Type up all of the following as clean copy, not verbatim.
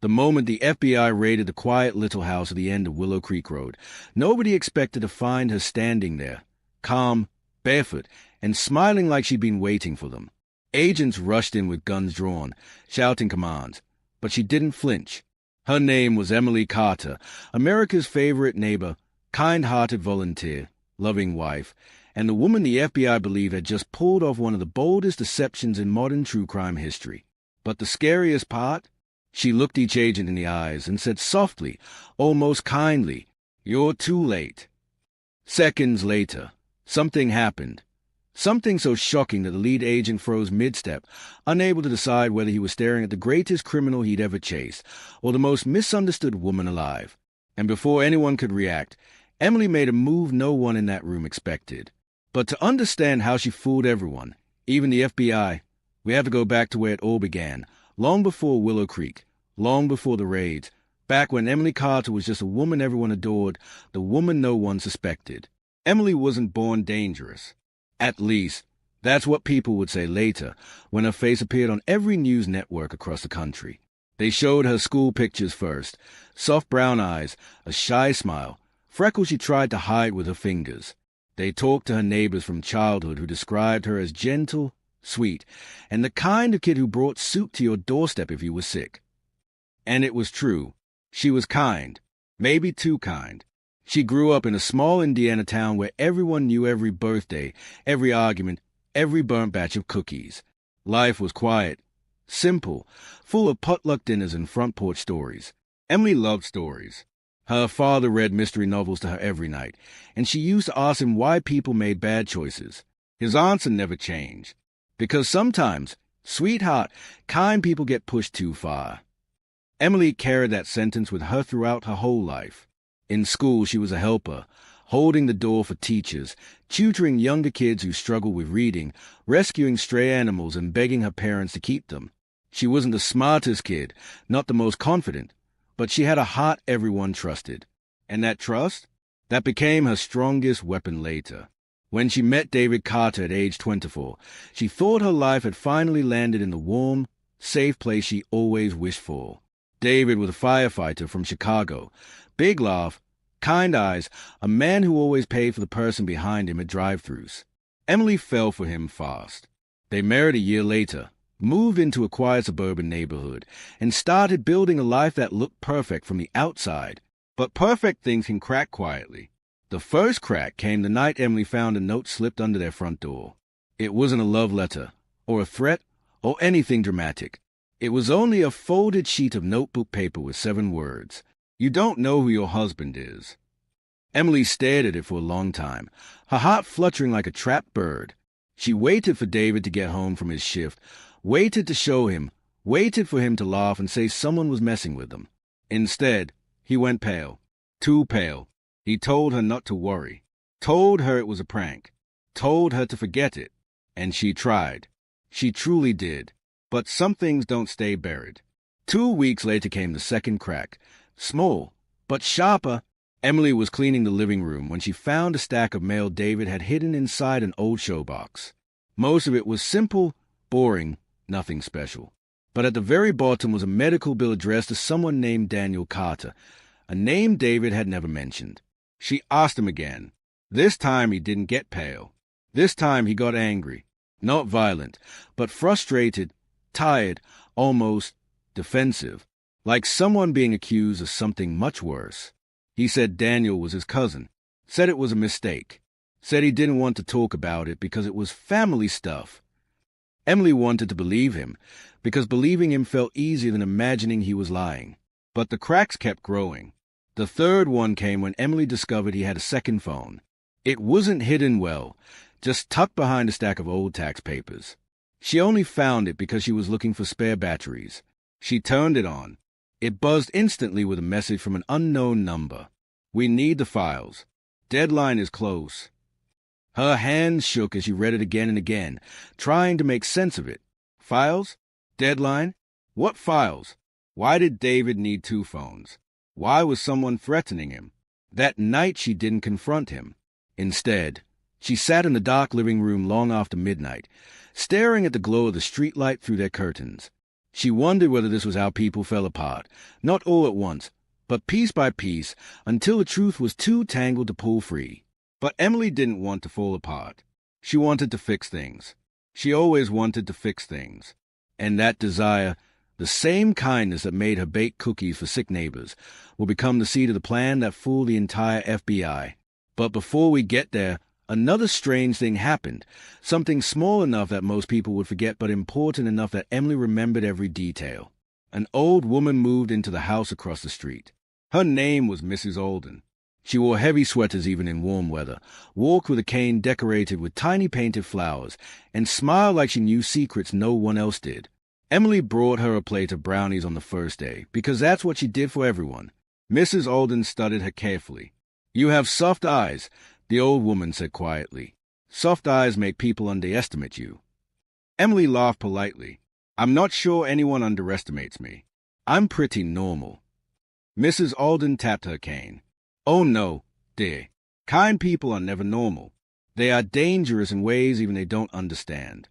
The moment the FBI raided the quiet little house at the end of Willow Creek Road, nobody expected to find her standing there, calm, barefoot, and smiling like she'd been waiting for them. Agents rushed in with guns drawn, shouting commands, but she didn't flinch. Her name was Emily Carter, America's favorite neighbor, kind-hearted volunteer, loving wife, and the woman the FBI believed had just pulled off one of the boldest deceptions in modern true crime history. But the scariest part? She looked each agent in the eyes and said softly, almost kindly, "You're too late." Seconds later, something happened. Something so shocking that the lead agent froze mid-step, unable to decide whether he was staring at the greatest criminal he'd ever chased, or the most misunderstood woman alive. And before anyone could react, Emily made a move no one in that room expected. But to understand how she fooled everyone, even the FBI, we have to go back to where it all began, long before Willow Creek, long before the raids, back when Emily Carter was just a woman everyone adored, the woman no one suspected. Emily wasn't born dangerous. At least, that's what people would say later, when her face appeared on every news network across the country. They showed her school pictures first, soft brown eyes, a shy smile, freckles she tried to hide with her fingers. They talked to her neighbors from childhood who described her as gentle, sweet, and the kind of kid who brought soup to your doorstep if you were sick. And it was true. She was kind, maybe too kind. She grew up in a small Indiana town where everyone knew every birthday, every argument, every burnt batch of cookies. Life was quiet, simple, full of potluck dinners and front porch stories. Emily loved stories. Her father read mystery novels to her every night, and she used to ask him why people made bad choices. His answer never changed. Because sometimes, sweetheart, kind people get pushed too far. Emily carried that sentence with her throughout her whole life. In school, she was a helper, holding the door for teachers, tutoring younger kids who struggled with reading, rescuing stray animals, and begging her parents to keep them. She wasn't the smartest kid, not the most confident, but she had a heart everyone trusted. And that trust? That became her strongest weapon later. When she met David Carter at age 24, she thought her life had finally landed in the warm, safe place she always wished for. David was a firefighter from Chicago. Big laugh, kind eyes, a man who always paid for the person behind him at drive-thrus. Emily fell for him fast. They married a year later, moved into a quiet suburban neighborhood, and started building a life that looked perfect from the outside. But perfect things can crack quietly. The first crack came the night Emily found a note slipped under their front door. It wasn't a love letter, or a threat, or anything dramatic. It was only a folded sheet of notebook paper with 7 words. "You don't know who your husband is." Emily stared at it for a long time, her heart fluttering like a trapped bird. She waited for David to get home from his shift, waited to show him, waited for him to laugh and say someone was messing with them. Instead, he went pale, too pale. He told her not to worry, told her it was a prank, told her to forget it, and she tried. She truly did. But some things don't stay buried. 2 weeks later came the second crack. Small, but sharper. Emily was cleaning the living room when she found a stack of mail David had hidden inside an old showbox. Most of it was simple, boring, nothing special. But at the very bottom was a medical bill addressed to someone named Daniel Carter, a name David had never mentioned. She asked him again. This time he didn't get pale. This time he got angry. Not violent, but frustrated, tired, almost defensive, like someone being accused of something much worse. He said Daniel was his cousin, said it was a mistake, said he didn't want to talk about it because it was family stuff. Emily wanted to believe him, because believing him felt easier than imagining he was lying. But the cracks kept growing. The third one came when Emily discovered he had a second phone. It wasn't hidden well, just tucked behind a stack of old tax papers. She only found it because she was looking for spare batteries. She turned it on. It buzzed instantly with a message from an unknown number. "We need the files. Deadline is close." Her hands shook as she read it again and again, trying to make sense of it. Files? Deadline? What files? Why did David need 2 phones? Why was someone threatening him? That night she didn't confront him. Instead, she sat in the dark living room long after midnight, staring at the glow of the streetlight through their curtains. She wondered whether this was how people fell apart, not all at once, but piece by piece, until the truth was too tangled to pull free. But Emily didn't want to fall apart. She wanted to fix things. She always wanted to fix things. And that desire, the same kindness that made her bake cookies for sick neighbors, will become the seed of the plan that fooled the entire FBI. But before we get there, another strange thing happened, something small enough that most people would forget but important enough that Emily remembered every detail. An old woman moved into the house across the street. Her name was Mrs. Alden. She wore heavy sweaters even in warm weather, walked with a cane decorated with tiny painted flowers, and smiled like she knew secrets no one else did. Emily brought her a plate of brownies on the first day, because that's what she did for everyone. Mrs. Alden studied her carefully. "You have soft eyes," the old woman said quietly. "Soft eyes make people underestimate you." Emily laughed politely. "I'm not sure anyone underestimates me. I'm pretty normal." Mrs. Alden tapped her cane. "Oh no, dear. Kind people are never normal. They are dangerous in ways even they don't understand."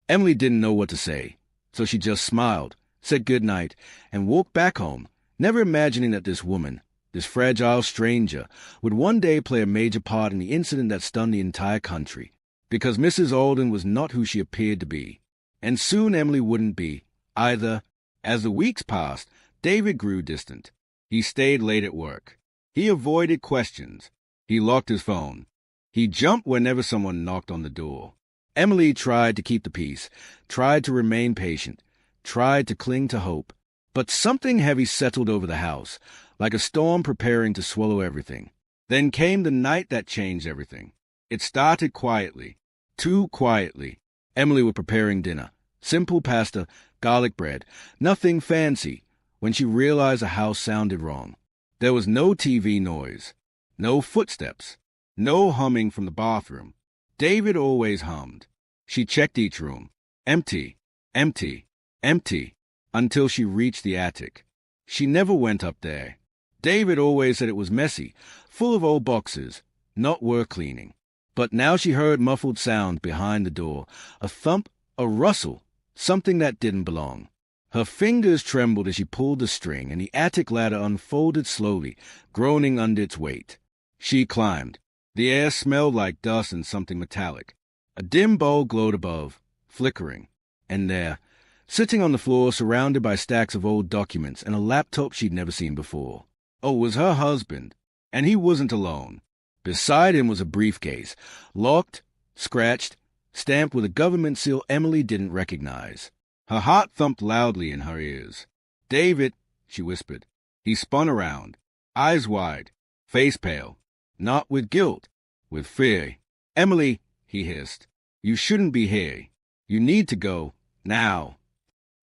Emily didn't know what to say, so she just smiled, said good night, and walked back home, never imagining that this woman, this fragile stranger, would one day play a major part in the incident that stunned the entire country, because Mrs. Alden was not who she appeared to be. And soon Emily wouldn't be, either. As the weeks passed, David grew distant. He stayed late at work. He avoided questions. He locked his phone. He jumped whenever someone knocked on the door. Emily tried to keep the peace, tried to remain patient, tried to cling to hope. But something heavy settled over the house, like a storm preparing to swallow everything. Then came the night that changed everything. It started quietly, too quietly. Emily was preparing dinner. Simple pasta, garlic bread, nothing fancy, when she realized the house sounded wrong. There was no TV noise, no footsteps, no humming from the bathroom. David always hummed. She checked each room. Empty, empty, empty, until she reached the attic. She never went up there. David always said it was messy, full of old boxes, not worth cleaning. But now she heard muffled sounds behind the door, a thump, a rustle, something that didn't belong. Her fingers trembled as she pulled the string, and the attic ladder unfolded slowly, groaning under its weight. She climbed. The air smelled like dust and something metallic. A dim bulb glowed above, flickering. And there, sitting on the floor surrounded by stacks of old documents and a laptop she'd never seen before. Oh, it was her husband. And he wasn't alone. Beside him was a briefcase, locked, scratched, stamped with a government seal Emily didn't recognize. Her heart thumped loudly in her ears. "David," she whispered. He spun around, eyes wide, face pale, not with guilt, with fear. "Emily," he hissed, "you shouldn't be here. You need to go, now."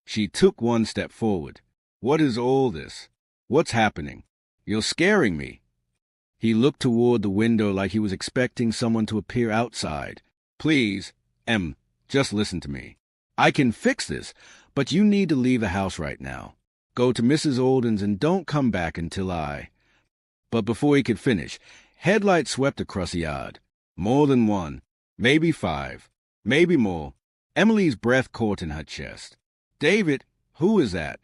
She took one step forward. "What is all this? What's happening? You're scaring me." He looked toward the window like he was expecting someone to appear outside. "Please, just listen to me. I can fix this, but you need to leave the house right now. Go to Mrs. Alden's and don't come back until I—" But before he could finish, headlights swept across the yard. More than one, maybe 5, maybe more. Emily's breath caught in her chest. "David, who is that?"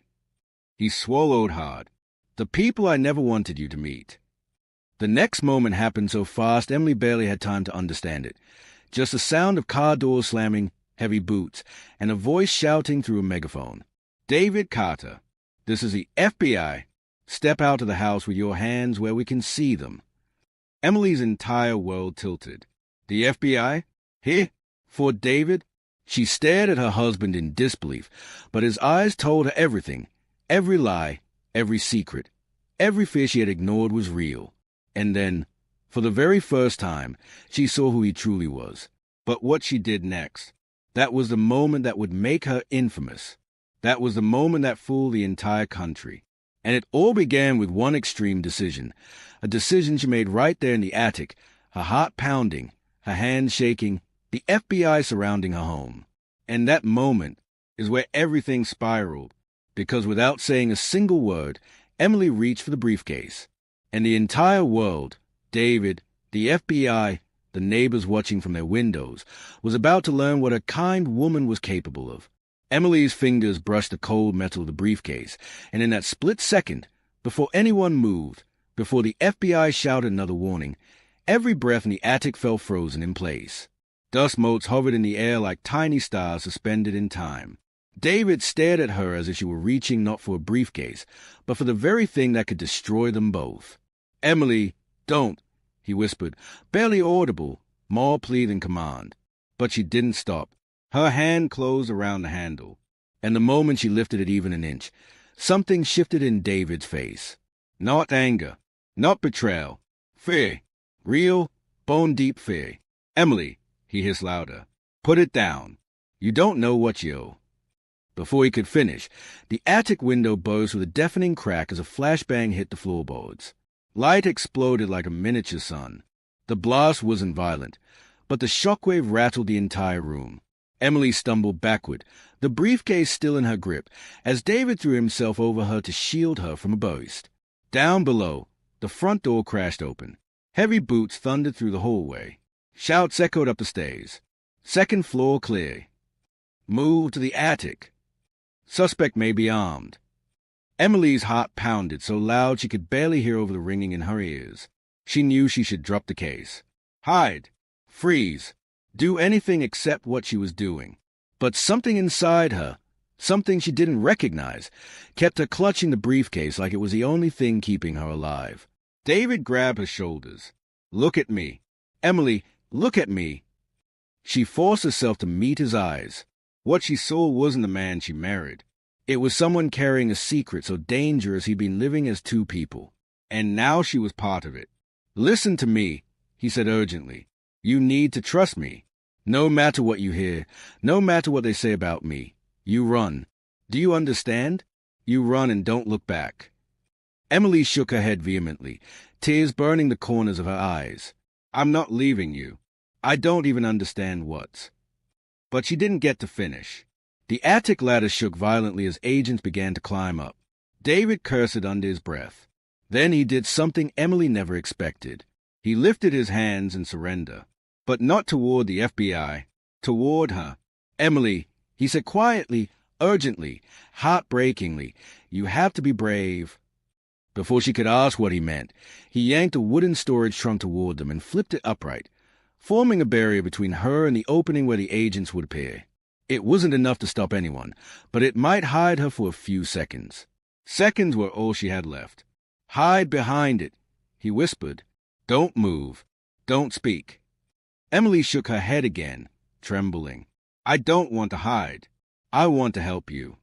He swallowed hard. "The people I never wanted you to meet." The next moment happened so fast Emily barely had time to understand it. Just the sound of car doors slamming, heavy boots, and a voice shouting through a megaphone. "David Carter, this is the FBI. Step out of the house with your hands where we can see them." Emily's entire world tilted. The FBI? Here? For David? She stared at her husband in disbelief, but his eyes told her everything. Every lie, every secret, every fear she had ignored was real. And then, for the very first time, she saw who he truly was. But what she did next, that was the moment that would make her infamous. That was the moment that fooled the entire country. And it all began with one extreme decision, a decision she made right there in the attic, her heart pounding, her hands shaking, the FBI surrounding her home. And that moment is where everything spiraled, because without saying a single word, Emily reached for the briefcase. And the entire world, David, the FBI, the neighbors watching from their windows, was about to learn what a kind woman was capable of. Emily's fingers brushed the cold metal of the briefcase, and in that split second, before anyone moved, before the FBI shouted another warning, every breath in the attic fell frozen in place. Dust motes hovered in the air like tiny stars suspended in time. David stared at her as if she were reaching not for a briefcase, but for the very thing that could destroy them both. "Emily, don't," he whispered, barely audible, more plea than command. But she didn't stop. Her hand closed around the handle, and the moment she lifted it even an inch, something shifted in David's face. Not anger, not betrayal, fear. Real, bone-deep fear. "Emily," he hissed louder, "put it down. You don't know what you owe." Before he could finish, the attic window burst with a deafening crack as a flashbang hit the floorboards. Light exploded like a miniature sun. The blast wasn't violent, but the shockwave rattled the entire room. Emily stumbled backward, the briefcase still in her grip, as David threw himself over her to shield her from a burst. Down below, the front door crashed open. Heavy boots thundered through the hallway. Shouts echoed up the stairs. "Second floor clear. Move to the attic. Suspect may be armed." Emily's heart pounded so loud she could barely hear over the ringing in her ears. She knew she should drop the case. Hide. Freeze. Do anything except what she was doing. But something inside her, something she didn't recognize, kept her clutching the briefcase like it was the only thing keeping her alive. David grabbed her shoulders. "Look at me. Emily, look at me." She forced herself to meet his eyes. What she saw wasn't the man she married. It was someone carrying a secret so dangerous he'd been living as two people. And now she was part of it. "Listen to me," he said urgently. "You need to trust me. No matter what you hear, no matter what they say about me, you run. Do you understand? You run and don't look back." Emily shook her head vehemently, tears burning the corners of her eyes. "I'm not leaving you. I don't even understand what." But she didn't get to finish. The attic ladder shook violently as agents began to climb up. David cursed under his breath. Then he did something Emily never expected. He lifted his hands in surrender. But not toward the FBI, toward her. "Emily," he said quietly, urgently, heartbreakingly, "you have to be brave." Before she could ask what he meant, he yanked a wooden storage trunk toward them and flipped it upright, forming a barrier between her and the opening where the agents would appear. It wasn't enough to stop anyone, but it might hide her for a few seconds. Seconds were all she had left. "Hide behind it," he whispered. "Don't move. Don't speak." Emily shook her head again, trembling. "I don't want to hide. I want to help you."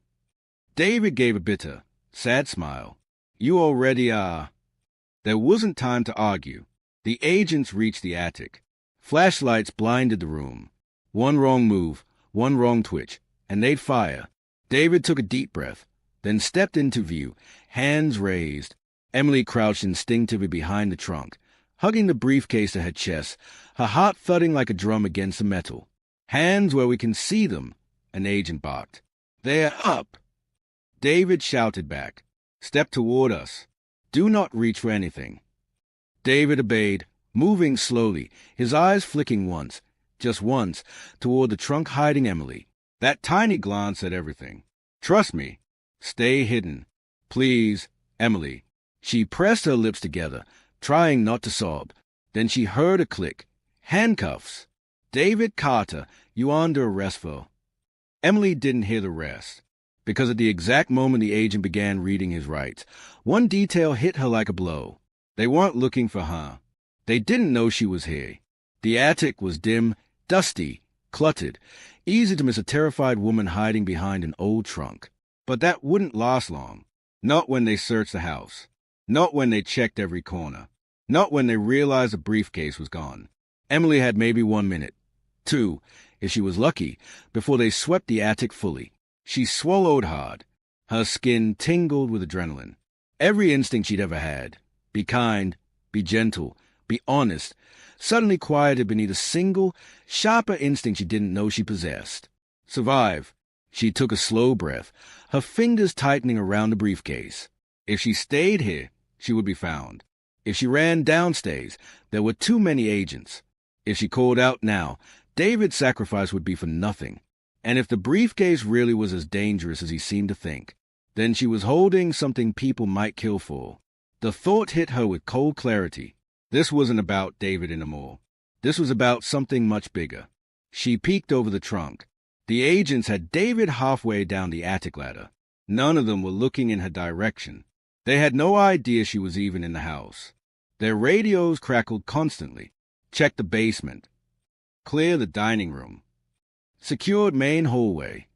David gave a bitter, sad smile. "You already are." There wasn't time to argue. The agents reached the attic. Flashlights blinded the room. One wrong move, one wrong twitch, and they'd fire. David took a deep breath, then stepped into view, hands raised. Emily crouched instinctively behind the trunk, hugging the briefcase to her chest, her heart thudding like a drum against the metal. "Hands where we can see them," an agent barked. "They're up." David shouted back, "Step toward us. Do not reach for anything." David obeyed, moving slowly, his eyes flicking once, just once, toward the trunk hiding Emily. That tiny glance said everything. "Trust me. Stay hidden. Please, Emily." She pressed her lips together, trying not to sob. Then she heard a click. Handcuffs. "David Carter, you are under arrest for." Emily didn't hear the rest, because at the exact moment the agent began reading his rights, one detail hit her like a blow. They weren't looking for her. They didn't know she was here. The attic was dim, dusty, cluttered, easy to miss a terrified woman hiding behind an old trunk. But that wouldn't last long. Not when they searched the house. Not when they checked every corner. Not when they realized the briefcase was gone. Emily had maybe 1 minute, 2, if she was lucky, before they swept the attic fully. She swallowed hard. Her skin tingled with adrenaline. Every instinct she'd ever had, be kind, be gentle, be honest, suddenly quieted beneath a single, sharper instinct she didn't know she possessed. Survive. She took a slow breath, her fingers tightening around the briefcase. If she stayed here, she would be found. If she ran downstairs, there were too many agents. If she called out now, David's sacrifice would be for nothing. And if the briefcase really was as dangerous as he seemed to think, then she was holding something people might kill for. The thought hit her with cold clarity. This wasn't about David anymore. This was about something much bigger. She peeked over the trunk. The agents had David halfway down the attic ladder. None of them were looking in her direction. They had no idea she was even in the house. Their radios crackled constantly. Check the basement. Clear the dining room. Secured main hallway.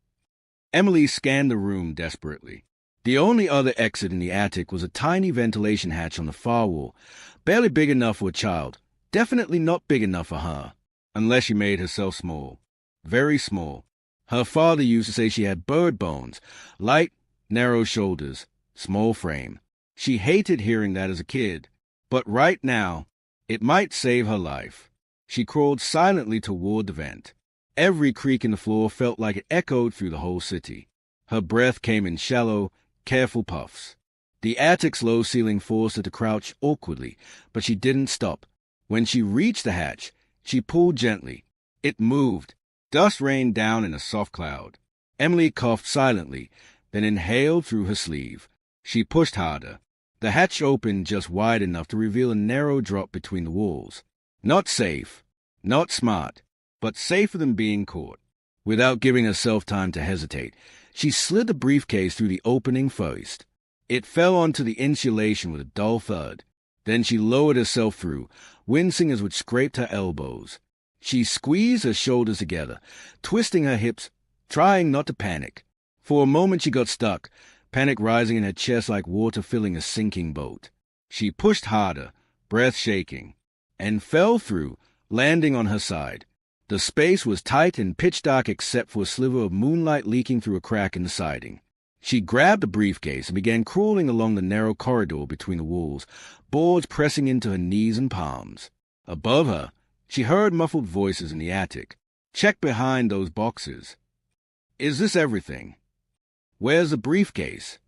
Emily scanned the room desperately. The only other exit in the attic was a tiny ventilation hatch on the far wall, barely big enough for a child, definitely not big enough for her, unless she made herself small. Very small. Her father used to say she had bird bones, light, narrow shoulders, small frame. She hated hearing that as a kid, but right now, it might save her life. She crawled silently toward the vent. Every creak in the floor felt like it echoed through the whole city. Her breath came in shallow, careful puffs. The attic's low ceiling forced her to crouch awkwardly, but she didn't stop. When she reached the hatch, she pulled gently. It moved. Dust rained down in a soft cloud. Emily coughed silently, then inhaled through her sleeve. She pushed harder. The hatch opened just wide enough to reveal a narrow drop between the walls. Not safe, not smart, but safer than being caught. Without giving herself time to hesitate, she slid the briefcase through the opening first. It fell onto the insulation with a dull thud. Then she lowered herself through, wincing as it scraped her elbows. She squeezed her shoulders together, twisting her hips, trying not to panic. For a moment she got stuck, panic rising in her chest like water filling a sinking boat. She pushed harder, breath shaking, and fell through, landing on her side. The space was tight and pitch dark except for a sliver of moonlight leaking through a crack in the siding. She grabbed the briefcase and began crawling along the narrow corridor between the walls, boards pressing into her knees and palms. Above her, she heard muffled voices in the attic. Check behind those boxes. Is this everything? Where's the briefcase?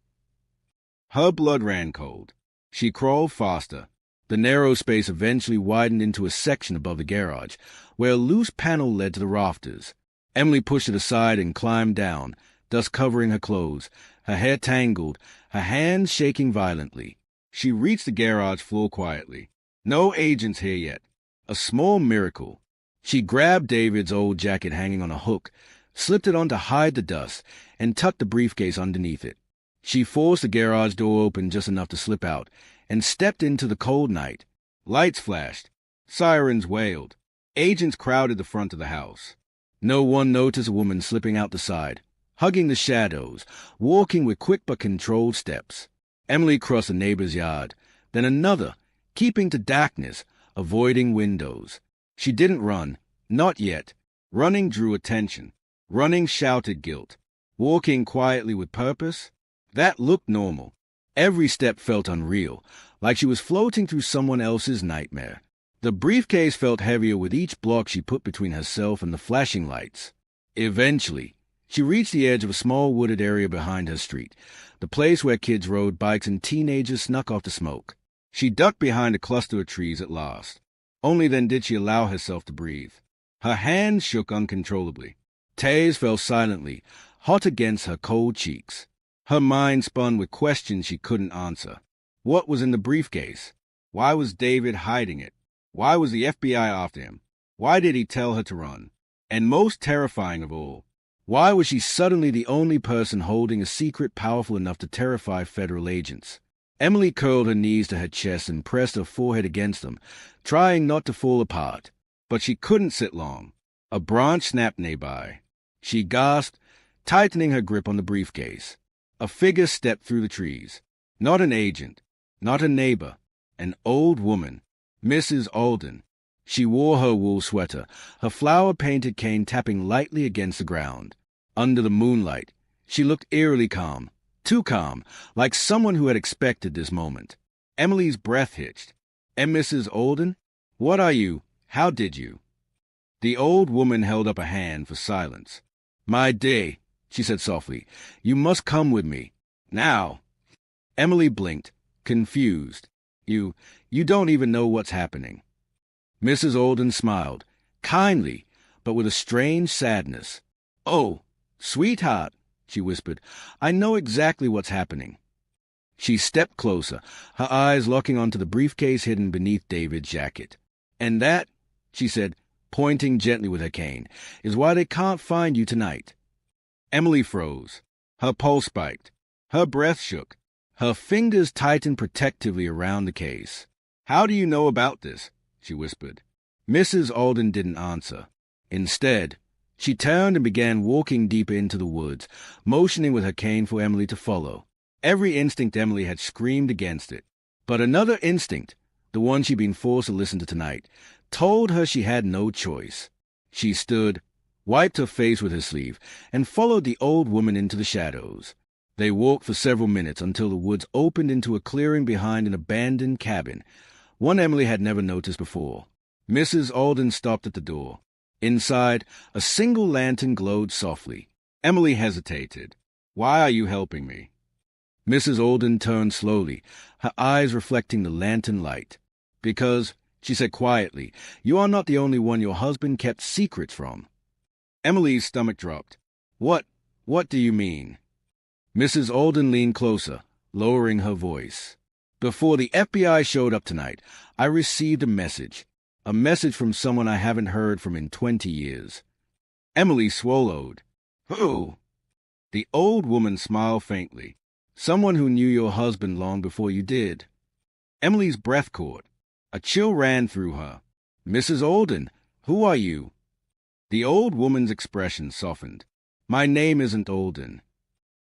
Her blood ran cold. She crawled faster. The narrow space eventually widened into a section above the garage, where a loose panel led to the rafters. Emily pushed it aside and climbed down, dust covering her clothes, her hair tangled, her hands shaking violently. She reached the garage floor quietly. No agents here yet. A small miracle. She grabbed David's old jacket hanging on a hook, slipped it on to hide the dust, and tucked the briefcase underneath it. She forced the garage door open just enough to slip out, and stepped into the cold night. Lights flashed. Sirens wailed. Agents crowded the front of the house. No one noticed a woman slipping out the side, hugging the shadows, walking with quick but controlled steps. Emily crossed a neighbor's yard, then another, keeping to darkness, avoiding windows. She didn't run, not yet. Running drew attention. Running shouted guilt. Walking quietly with purpose, that looked normal. Every step felt unreal, like she was floating through someone else's nightmare. The briefcase felt heavier with each block she put between herself and the flashing lights. Eventually, she reached the edge of a small wooded area behind her street, the place where kids rode bikes and teenagers snuck off to smoke. She ducked behind a cluster of trees at last. Only then did she allow herself to breathe. Her hands shook uncontrollably. Tears fell silently, hot against her cold cheeks. Her mind spun with questions she couldn't answer. What was in the briefcase? Why was David hiding it? Why was the FBI after him? Why did he tell her to run? And most terrifying of all, why was she suddenly the only person holding a secret powerful enough to terrify federal agents? Emily curled her knees to her chest and pressed her forehead against them, trying not to fall apart. But she couldn't sit long. A branch snapped nearby. She gasped, tightening her grip on the briefcase. A figure stepped through the trees. Not an agent, not a neighbor, an old woman, Mrs. Alden. She wore her wool sweater, her flower-painted cane tapping lightly against the ground. Under the moonlight, she looked eerily calm, too calm, like someone who had expected this moment. Emily's breath hitched. And Mrs. Alden? What are you? How did you? The old woman held up a hand for silence. My dear, she said softly, you must come with me. Now. Emily blinked, confused. You don't even know what's happening. Mrs. Alden smiled, kindly, but with a strange sadness. Oh, Sweetheart, she whispered, I know exactly what's happening. She stepped closer, her eyes locking onto the briefcase hidden beneath David's jacket. And that, she said, pointing gently with her cane, is why they can't find you tonight. Emily froze. Her pulse spiked. Her breath shook. Her fingers tightened protectively around the case. How do you know about this? She whispered. Mrs. Alden didn't answer. Instead, she turned and began walking deeper into the woods, motioning with her cane for Emily to follow. Every instinct Emily had screamed against it. But another instinct, the one she'd been forced to listen to tonight, told her she had no choice. She stood, wiped her face with her sleeve, and followed the old woman into the shadows. They walked for several minutes until the woods opened into a clearing behind an abandoned cabin, one Emily had never noticed before. Mrs. Alden stopped at the door. Inside, a single lantern glowed softly. Emily hesitated. Why are you helping me? Mrs. Alden turned slowly, her eyes reflecting the lantern light. Because, she said quietly, you are not the only one your husband kept secrets from. Emily's stomach dropped. What do you mean? Mrs. Alden leaned closer, lowering her voice. Before the FBI showed up tonight, I received a message from someone I haven't heard from in 20 years. Emily swallowed. Who? The old woman smiled faintly. Someone who knew your husband long before you did. Emily's breath caught. A chill ran through her. Mrs. Alden, who are you? The old woman's expression softened. My name isn't Alden.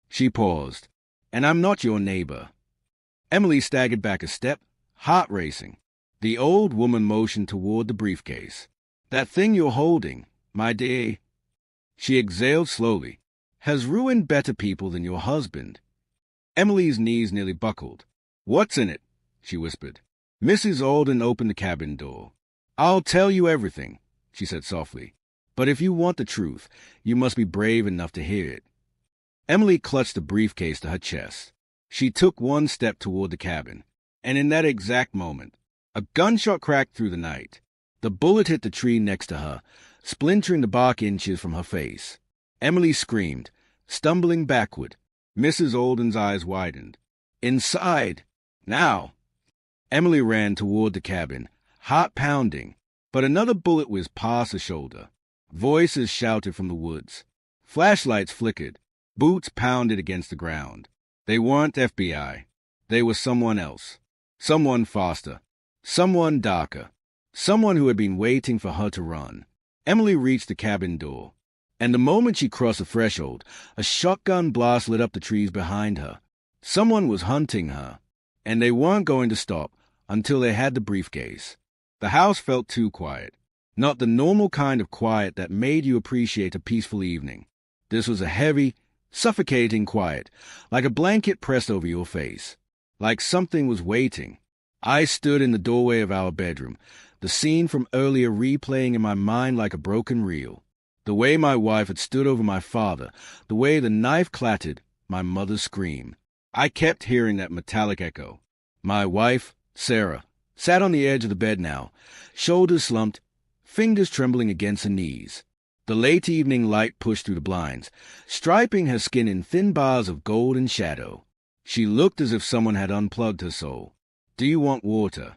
She paused. And I'm not your neighbor. Emily staggered back a step, heart racing. The old woman motioned toward the briefcase. That thing you're holding, my dear, she exhaled slowly, has ruined better people than your husband. Emily's knees nearly buckled. What's in it? She whispered. Mrs. Alden opened the cabin door. I'll tell you everything, she said softly. But if you want the truth, you must be brave enough to hear it. Emily clutched the briefcase to her chest. She took one step toward the cabin, and in that exact moment, a gunshot cracked through the night. The bullet hit the tree next to her, splintering the bark inches from her face. Emily screamed, stumbling backward. Mrs. Alden's eyes widened. Inside! Now! Emily ran toward the cabin, heart pounding, but another bullet whizzed past her shoulder. Voices shouted from the woods. Flashlights flickered. Boots pounded against the ground. They weren't FBI. They were someone else. Someone faster. Someone darker. Someone who had been waiting for her to run. Emily reached the cabin door, and the moment she crossed the threshold, a shotgun blast lit up the trees behind her. Someone was hunting her, and they weren't going to stop until they had the briefcase. The house felt too quiet. Not the normal kind of quiet that made you appreciate a peaceful evening. This was a heavy, suffocating quiet, like a blanket pressed over your face. Like something was waiting. I stood in the doorway of our bedroom, the scene from earlier replaying in my mind like a broken reel. The way my wife had stood over my father, the way the knife clattered, my mother's scream. I kept hearing that metallic echo. My wife, Sarah, sat on the edge of the bed now, shoulders slumped, fingers trembling against her knees. The late evening light pushed through the blinds, striping her skin in thin bars of golden shadow. She looked as if someone had unplugged her soul. Do you want water?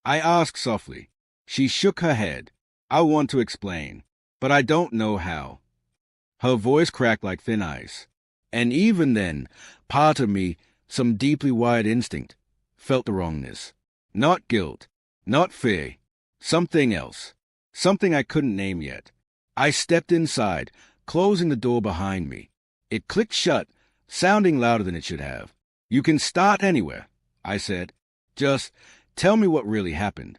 I asked softly. She shook her head. I want to explain, but I don't know how. Her voice cracked like thin ice. And even then, part of me, some deeply wired instinct, felt the wrongness. Not guilt, not fear, something else. Something I couldn't name yet. I stepped inside, closing the door behind me. It clicked shut, sounding louder than it should have. You can start anywhere, I said. Just tell me what really happened.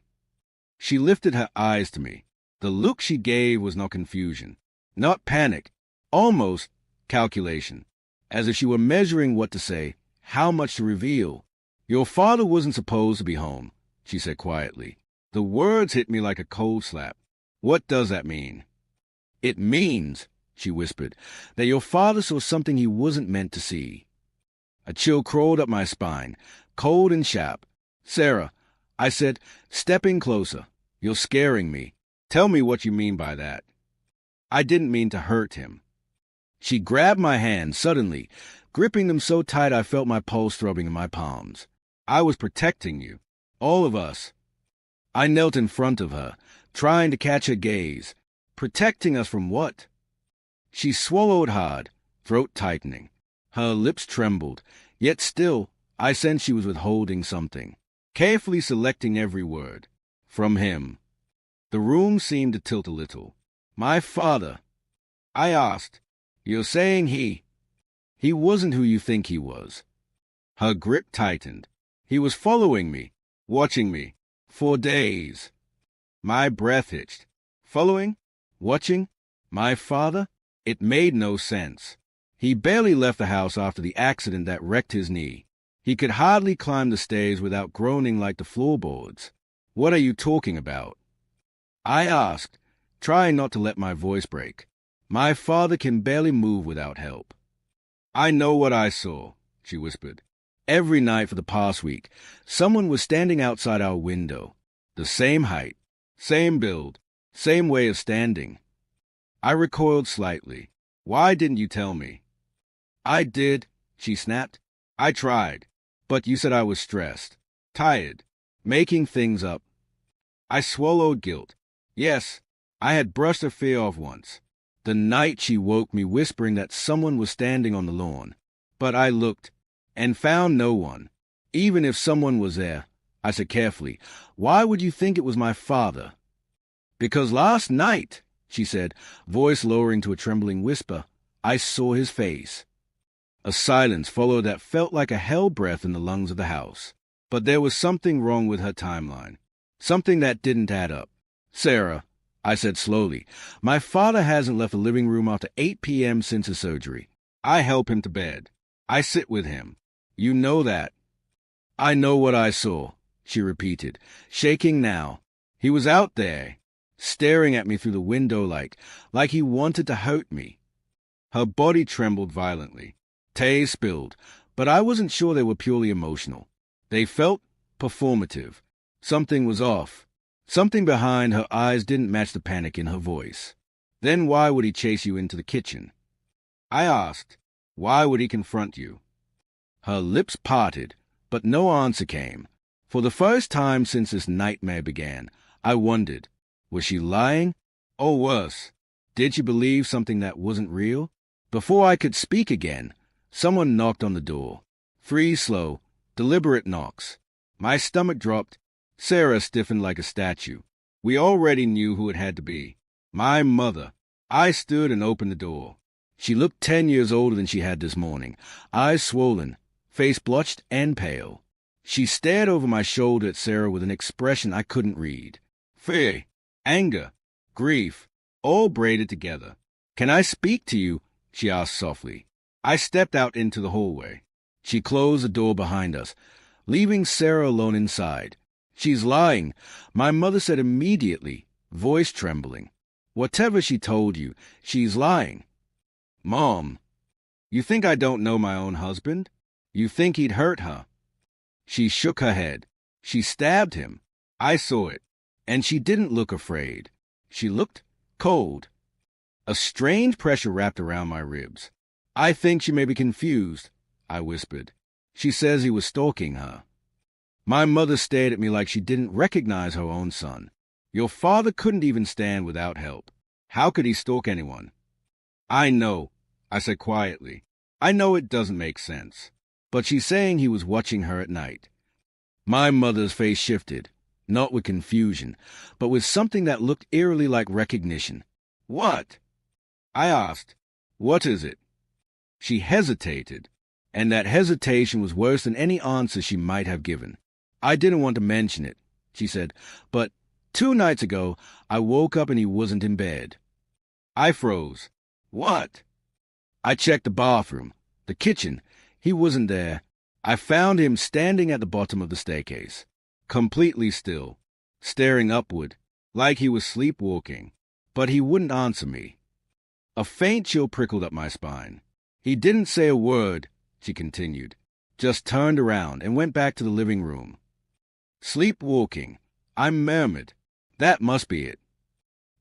She lifted her eyes to me. The look she gave was not confusion, not panic, almost calculation, as if she were measuring what to say, how much to reveal. Your father wasn't supposed to be home, she said quietly. The words hit me like a cold slap. What does that mean? It means, she whispered, that your father saw something he wasn't meant to see. A chill crawled up my spine, cold and sharp. Sarah, I said, stepping closer. You're scaring me. Tell me what you mean by that. I didn't mean to hurt him. She grabbed my hands suddenly, gripping them so tight I felt my pulse throbbing in my palms. I was protecting you. All of us. I knelt in front of her, trying to catch her gaze. Protecting us from what? She swallowed hard, throat tightening. Her lips trembled, yet still I sensed she was withholding something, carefully selecting every word. From him. The room seemed to tilt a little. My father. I asked, "You're saying he wasn't who you think he was?" Her grip tightened. He was following me, watching me, for days. My breath hitched. Following? Watching? My father? It made no sense. He barely left the house after the accident that wrecked his knee. He could hardly climb the stairs without groaning like the floorboards. What are you talking about? I asked, trying not to let my voice break. My father can barely move without help. I know what I saw, she whispered. Every night for the past week, someone was standing outside our window. The same height, same build, same way of standing. I recoiled slightly. Why didn't you tell me? I did, she snapped. I tried, but you said I was stressed, tired, making things up. I swallowed guilt. Yes, I had brushed her fear off once. The night she woke me whispering that someone was standing on the lawn. But I looked, and found no one. Even if someone was there, I said carefully, why would you think it was my father? Because last night, she said, voice lowering to a trembling whisper, I saw his face. A silence followed that felt like a hell breath in the lungs of the house. But there was something wrong with her timeline. Something that didn't add up. Sarah, I said slowly, my father hasn't left the living room after 8 p.m. since his surgery. I help him to bed. I sit with him. You know that. I know what I saw, she repeated, shaking now. He was out there, staring at me through the window like he wanted to hurt me. Her body trembled violently. Tears spilled, but I wasn't sure they were purely emotional. They felt performative. Something was off. Something behind her eyes didn't match the panic in her voice. Then why would he chase you into the kitchen? I asked, why would he confront you? Her lips parted, but no answer came. For the first time since this nightmare began, I wondered, was she lying? Or worse, did she believe something that wasn't real? Before I could speak again, someone knocked on the door. 3 slow, deliberate knocks. My stomach dropped. Sarah stiffened like a statue. We already knew who it had to be. My mother. I stood and opened the door. She looked 10 years older than she had this morning, eyes swollen, face blotched and pale. She stared over my shoulder at Sarah with an expression I couldn't read. Fear, anger, grief, all braided together. Can I speak to you? She asked softly. I stepped out into the hallway. She closed the door behind us, leaving Sarah alone inside. She's lying, my mother said immediately, voice trembling. Whatever she told you, she's lying. Mom, you think I don't know my own husband? You think he'd hurt her? She shook her head. She stabbed him. I saw it. And she didn't look afraid. She looked cold. A strange pressure wrapped around my ribs. I think she may be confused, I whispered. She says he was stalking her. My mother stared at me like she didn't recognize her own son. Your father couldn't even stand without help. How could he stalk anyone? I know, I said quietly. I know it doesn't make sense. But she's saying he was watching her at night. My mother's face shifted, not with confusion, but with something that looked eerily like recognition. What? I asked. What is it? She hesitated, and that hesitation was worse than any answer she might have given. I didn't want to mention it, she said, but 2 nights ago I woke up and he wasn't in bed. I froze. What? I checked the bathroom, the kitchen. He wasn't there. I found him standing at the bottom of the staircase, completely still, staring upward, like he was sleepwalking. But he wouldn't answer me. A faint chill prickled up my spine. He didn't say a word, she continued, just turned around and went back to the living room. Sleepwalking, I murmured. That must be it.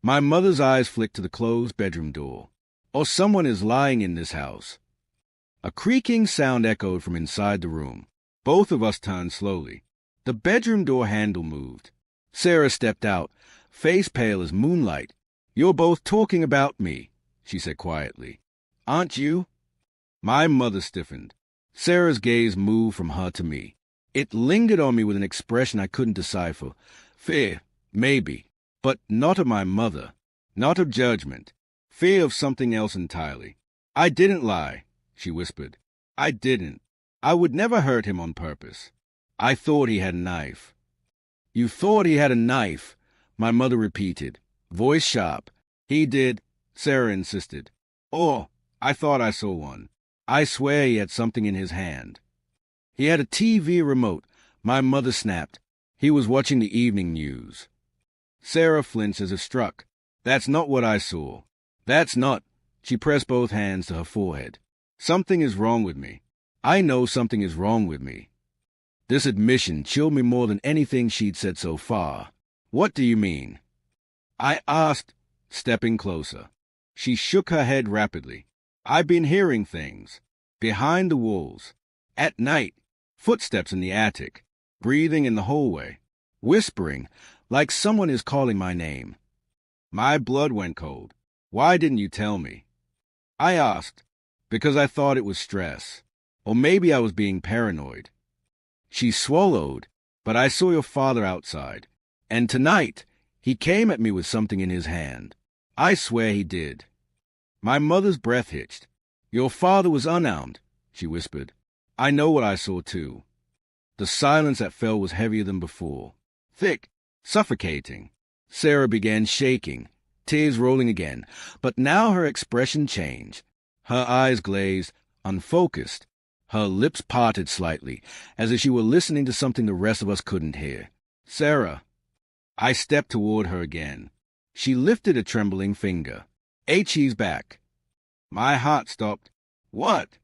My mother's eyes flicked to the closed bedroom door. or someone is lying in this house. A creaking sound echoed from inside the room. Both of us turned slowly. The bedroom door handle moved. Sarah stepped out, face pale as moonlight. "You're both talking about me," she said quietly. "Aren't you?" My mother stiffened. Sarah's gaze moved from her to me. It lingered on me with an expression I couldn't decipher. Fear, maybe, but not of my mother. Not of judgment. Fear of something else entirely. "I didn't lie," she whispered. "I didn't. I would never hurt him on purpose. I thought he had a knife." "You thought he had a knife," my mother repeated, voice sharp. "He did," Sarah insisted. "Oh, I thought I saw one. I swear he had something in his hand." "He had a TV remote," my mother snapped. "He was watching the evening news." Sarah flinched as if struck. "That's not what I saw. That's not—" She pressed both hands to her forehead. "Something is wrong with me. I know something is wrong with me." This admission chilled me more than anything she'd said so far. "What do you mean?" I asked, stepping closer. She shook her head rapidly. "I've been hearing things. Behind the walls. At night. Footsteps in the attic. Breathing in the hallway. Whispering, like someone is calling my name." My blood went cold. "Why didn't you tell me?" I asked. "Because I thought it was stress. Or maybe I was being paranoid." She swallowed. "But I saw your father outside. And tonight, he came at me with something in his hand. I swear he did." My mother's breath hitched. "Your father was unarmed," she whispered. "I know what I saw, too." The silence that fell was heavier than before. Thick, suffocating. Sarah began shaking, tears rolling again, but now her expression changed. Her eyes glazed, unfocused. Her lips parted slightly, as if she were listening to something the rest of us couldn't hear. "Sarah." I stepped toward her again. She lifted a trembling finger. "H.E.'s back." My heart stopped. "What?"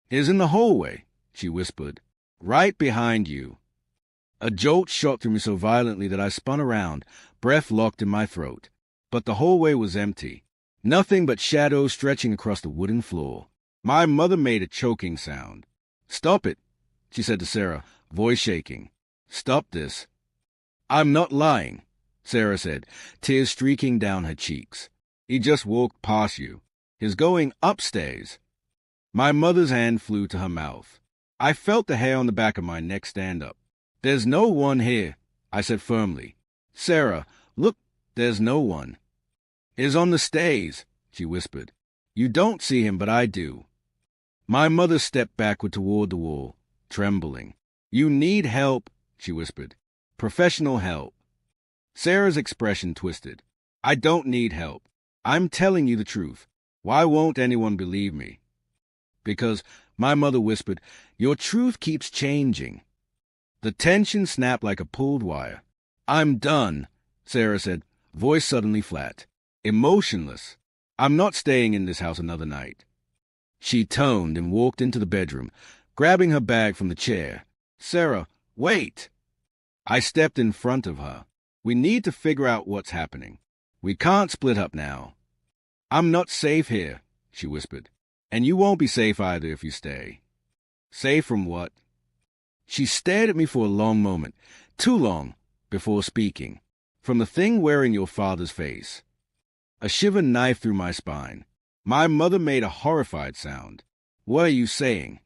"He's in the hallway," she whispered. "Right behind you." A jolt shot through me so violently that I spun around, breath locked in my throat. But the hallway was empty. Nothing but shadows stretching across the wooden floor. My mother made a choking sound. "Stop it," she said to Sarah, voice shaking. "Stop this." "I'm not lying," Sarah said, tears streaking down her cheeks. "He just walked past you. He's going upstairs." My mother's hand flew to her mouth. I felt the hair on the back of my neck stand up. "There's no one here," I said firmly. "Sarah, look, there's no one." "He's on the stairs," she whispered. "You don't see him, but I do." My mother stepped backward toward the wall, trembling. "You need help," she whispered. "Professional help." Sarah's expression twisted. "I don't need help. I'm telling you the truth. Why won't anyone believe me?" "Because," my mother whispered, "your truth keeps changing." The tension snapped like a pulled wire. "I'm done," Sarah said, voice suddenly flat, emotionless. "I'm not staying in this house another night." She turned and walked into the bedroom, grabbing her bag from the chair. "Sarah, wait!" I stepped in front of her. "We need to figure out what's happening. We can't split up now." "I'm not safe here," she whispered. "And you won't be safe either if you stay." "Safe from what?" She stared at me for a long moment, too long, before speaking. "From the thing wearing your father's face." A shiver knifed through my spine. My mother made a horrified sound. "What are you saying?"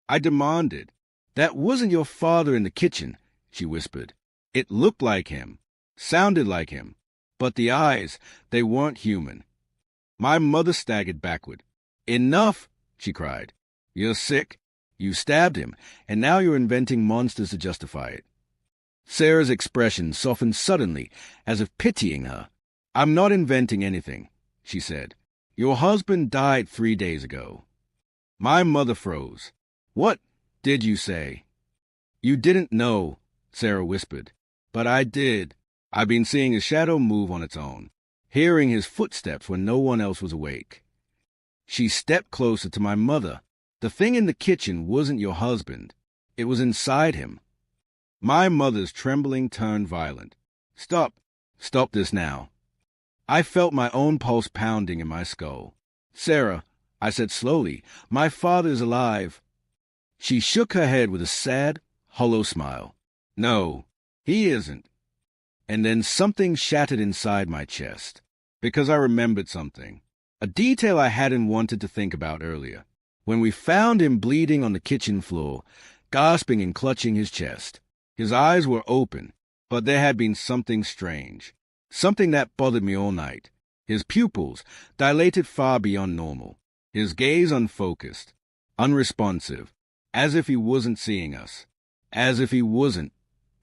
I demanded. "That wasn't your father in the kitchen," she whispered. "It looked like him, sounded like him, but the eyes, they weren't human." My mother staggered backward. "Enough!" she cried. "You're sick. You stabbed him, and now you're inventing monsters to justify it." Sarah's expression softened suddenly, as if pitying her. "I'm not inventing anything," she said. "Your husband died 3 days ago." My mother froze. "What did you say?" "You didn't know," Sarah whispered. "But I did. I've been seeing his shadow move on its own, hearing his footsteps when no one else was awake." She stepped closer to my mother. "The thing in the kitchen wasn't your husband. It was inside him." My mother's trembling turned violent. "Stop. Stop this now." I felt my own pulse pounding in my skull. Sarah, I said slowly, my father is alive. She shook her head with a sad, hollow smile. No, he isn't. And then something shattered inside my chest, because I remembered something. A detail I hadn't wanted to think about earlier. When we found him bleeding on the kitchen floor, gasping and clutching his chest. His eyes were open, but there had been something strange. Something that bothered me all night. His pupils dilated far beyond normal. His gaze unfocused, unresponsive, as if he wasn't seeing us. As if he wasn't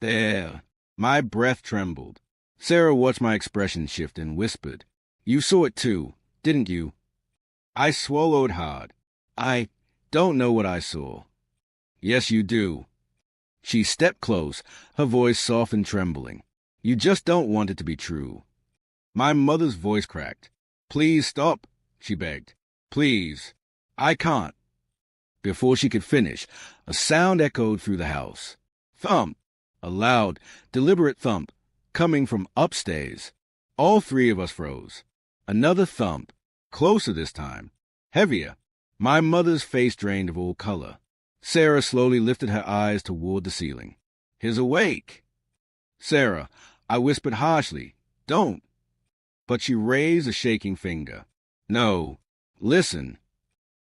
there. My breath trembled. Sarah watched my expression shift and whispered, "You saw it too, didn't you?" I swallowed hard. I don't know what I saw. Yes, you do. She stepped close, her voice soft and trembling. You just don't want it to be true. My mother's voice cracked. Please stop, she begged. Please. I can't. Before she could finish, a sound echoed through the house. Thump. A loud, deliberate thump, coming from upstairs. All three of us froze. Another thump, closer this time, heavier. My mother's face drained of all color. Sarah slowly lifted her eyes toward the ceiling. He's awake. Sarah, I whispered harshly, don't. But she raised a shaking finger. No, listen.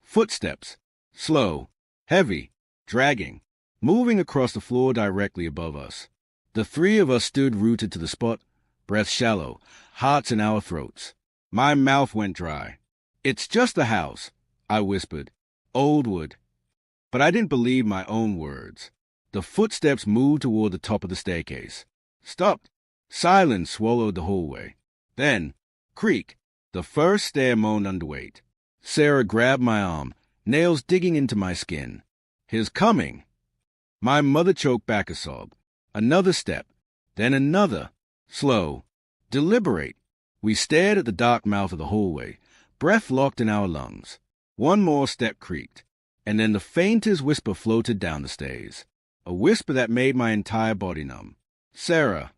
Footsteps, slow, heavy, dragging, moving across the floor directly above us. The three of us stood rooted to the spot, breath shallow, hearts in our throats. My mouth went dry. It's just the house, I whispered. Old wood. But I didn't believe my own words. The footsteps moved toward the top of the staircase. Stopped. Silence swallowed the hallway. Then, creak. The first stair moaned underweight. Sarah grabbed my arm, nails digging into my skin. He's coming. My mother choked back a sob. Another step. Then another. Slow. Deliberate. We stared at the dark mouth of the hallway, breath locked in our lungs. One more step creaked, and then the faintest whisper floated down the stairs. A whisper that made my entire body numb. Sarah.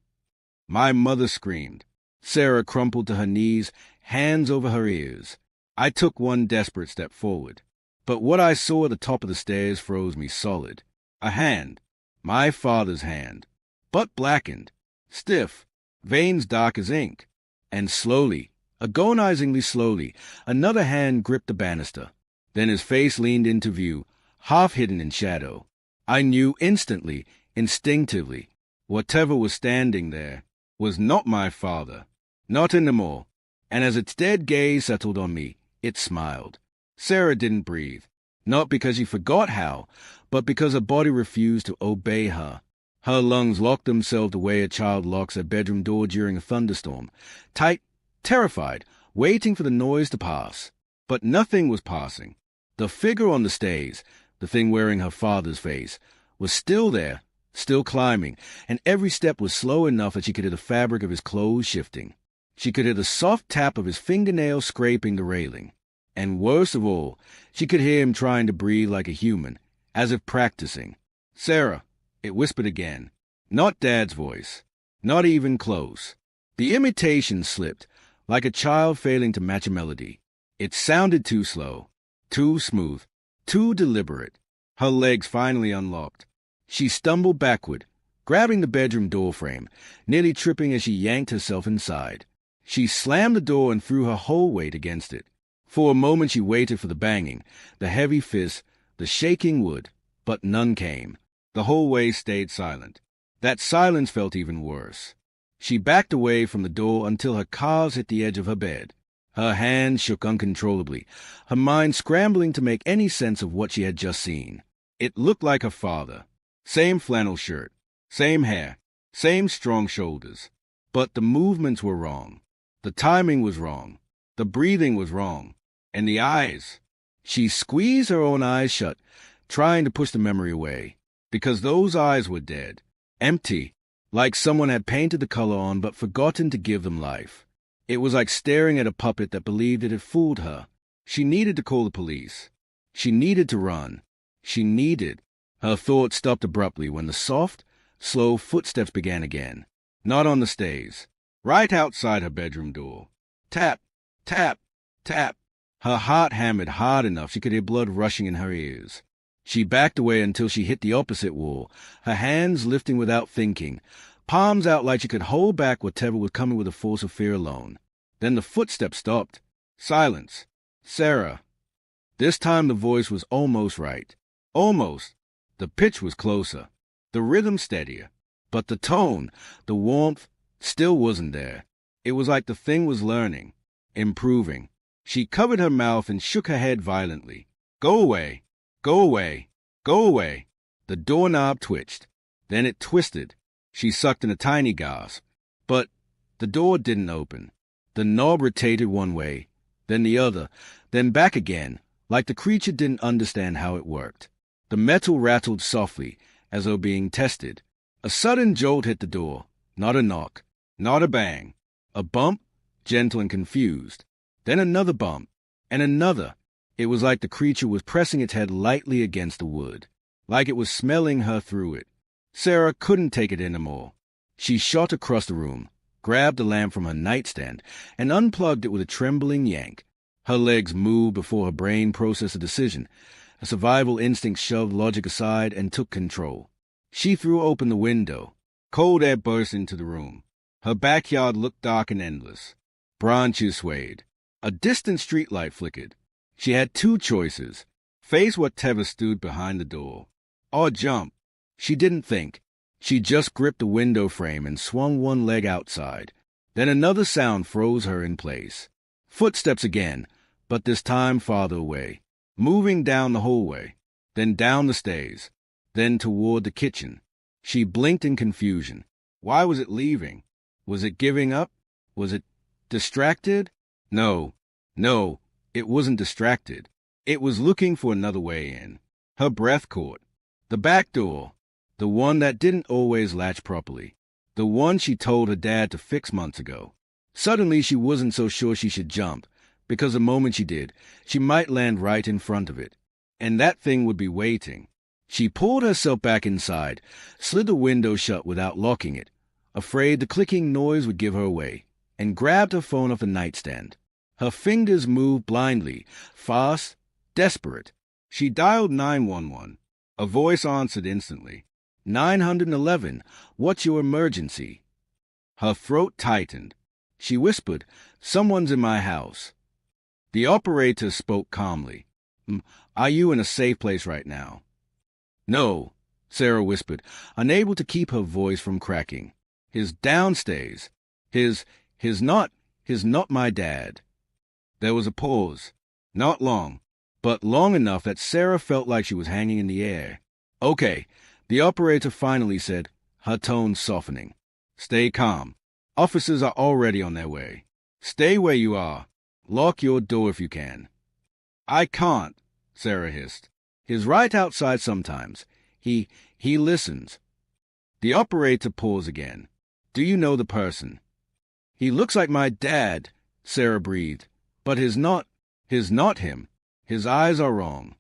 My mother screamed. Sarah crumpled to her knees, hands over her ears. I took one desperate step forward. But what I saw at the top of the stairs froze me solid. A hand. My father's hand. Butt blackened. Stiff. Veins dark as ink. And slowly, agonizingly slowly, another hand gripped the banister. Then his face leaned into view, half hidden in shadow. I knew instantly, instinctively, whatever was standing there was not my father. Not anymore. And as its dead gaze settled on me, it smiled. Sarah didn't breathe. Not because she forgot how, but because her body refused to obey her. Her lungs locked themselves the way a child locks a bedroom door during a thunderstorm. Tight, terrified, waiting for the noise to pass. But nothing was passing. The figure on the stairs, the thing wearing her father's face, was still there, still climbing, and every step was slow enough that she could hear the fabric of his clothes shifting. She could hear the soft tap of his fingernails scraping the railing. And worst of all, she could hear him trying to breathe like a human, as if practicing. Sarah, it whispered again. Not Dad's voice. Not even close. The imitation slipped, like a child failing to match a melody. It sounded too slow, too smooth, too deliberate. Her legs finally unlocked. She stumbled backward, grabbing the bedroom doorframe, nearly tripping as she yanked herself inside. She slammed the door and threw her whole weight against it. For a moment she waited for the banging, the heavy fist, the shaking wood, but none came. The whole way stayed silent. That silence felt even worse. She backed away from the door until her calves hit the edge of her bed. Her hands shook uncontrollably, her mind scrambling to make any sense of what she had just seen. It looked like her father. Same flannel shirt, same hair, same strong shoulders. But the movements were wrong. The timing was wrong. The breathing was wrong. And the eyes. She squeezed her own eyes shut, trying to push the memory away. Because those eyes were dead. Empty. Like someone had painted the color on but forgotten to give them life. It was like staring at a puppet that believed it had fooled her. She needed to call the police. She needed to run. She needed. Her thoughts stopped abruptly when the soft, slow footsteps began again. Not on the stairs. Right outside her bedroom door. Tap, tap, tap. Her heart hammered hard enough she could hear blood rushing in her ears. She backed away until she hit the opposite wall, her hands lifting without thinking, palms out like she could hold back whatever was coming with the force of fear alone. Then the footsteps stopped. Silence. Sarah. This time the voice was almost right. Almost. The pitch was closer. The rhythm steadier. But the tone, the warmth, still wasn't there. It was like the thing was learning, improving. She covered her mouth and shook her head violently. Go away. Go away. Go away. The doorknob twitched. Then it twisted. She sucked in a tiny gasp. But the door didn't open. The knob rotated one way, then the other, then back again, like the creature didn't understand how it worked. The metal rattled softly, as though being tested. A sudden jolt hit the door. Not a knock. Not a bang. A bump, gentle and confused. Then another bump. And another. It was like the creature was pressing its head lightly against the wood. Like it was smelling her through it. Sarah couldn't take it anymore. She shot across the room, grabbed the lamp from her nightstand, and unplugged it with a trembling yank. Her legs moved before her brain processed a decision. A survival instinct shoved logic aside and took control. She threw open the window. Cold air burst into the room. Her backyard looked dark and endless. Branches swayed. A distant streetlight flickered. She had two choices. Face whatever stood behind the door. Or jump. She didn't think. She just gripped the window frame and swung one leg outside. Then another sound froze her in place. Footsteps again, but this time farther away. Moving down the hallway, then down the stairs, then toward the kitchen. She blinked in confusion. Why was it leaving? Was it giving up? Was it distracted? No, it wasn't distracted. It was looking for another way in. Her breath caught. The back door. The one that didn't always latch properly. The one she told her dad to fix months ago. Suddenly she wasn't so sure she should jump, because the moment she did, she might land right in front of it. And that thing would be waiting. She pulled herself back inside, slid the window shut without locking it, afraid the clicking noise would give her away, and grabbed her phone off the nightstand. Her fingers moved blindly, fast, desperate. She dialed 911. A voice answered instantly. 911, what's your emergency? Her throat tightened. She whispered, someone's in my house. The operator spoke calmly. Are you in a safe place right now? No, Sarah whispered, unable to keep her voice from cracking. His downstairs. His not my dad. There was a pause. Not long, but long enough that Sarah felt like she was hanging in the air. Okay. The operator finally said, her tone softening. Stay calm. Officers are already on their way. Stay where you are. Lock your door if you can. I can't, Sarah hissed. He's right outside sometimes. He listens. The operator paused again. Do you know the person? He looks like my dad, Sarah breathed. But he's not him. His eyes are wrong.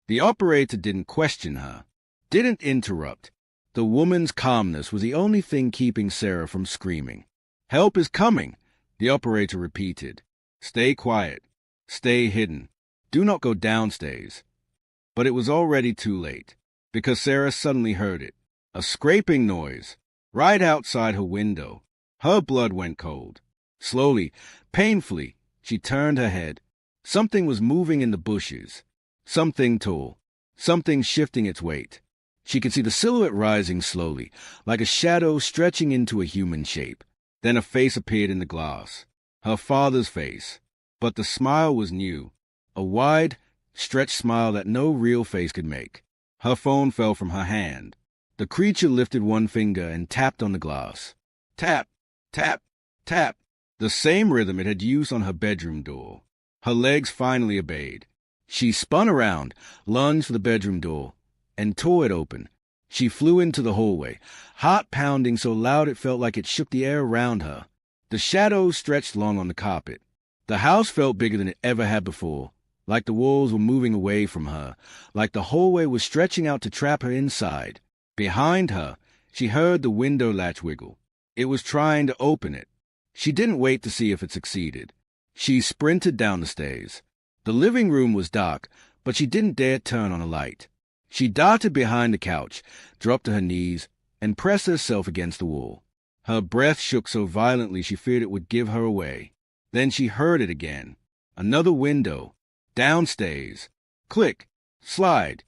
The operator didn't question her. Didn't interrupt. The woman's calmness was the only thing keeping Sarah from screaming. Help is coming, the operator repeated. Stay quiet. Stay hidden. Do not go downstairs. But it was already too late, because Sarah suddenly heard it. A scraping noise, right outside her window. Her blood went cold. Slowly, painfully, she turned her head. Something was moving in the bushes. Something tall. Something shifting its weight. She could see the silhouette rising slowly, like a shadow stretching into a human shape. Then a face appeared in the glass. Her father's face. But the smile was new. A wide, stretched smile that no real face could make. Her phone fell from her hand. The creature lifted one finger and tapped on the glass. Tap, tap, tap. The same rhythm it had used on her bedroom door. Her legs finally obeyed. She spun around, lunged for the bedroom door, and tore it open. She flew into the hallway, heart pounding so loud it felt like it shook the air around her. The shadows stretched long on the carpet. The house felt bigger than it ever had before, like the walls were moving away from her, like the hallway was stretching out to trap her inside. Behind her, she heard the window latch wiggle. It was trying to open it. She didn't wait to see if it succeeded. She sprinted down the stairs. The living room was dark, but she didn't dare turn on a light. She darted behind the couch, dropped to her knees, and pressed herself against the wall. Her breath shook so violently she feared it would give her away. Then she heard it again. Another window. Downstairs. Click. Slide.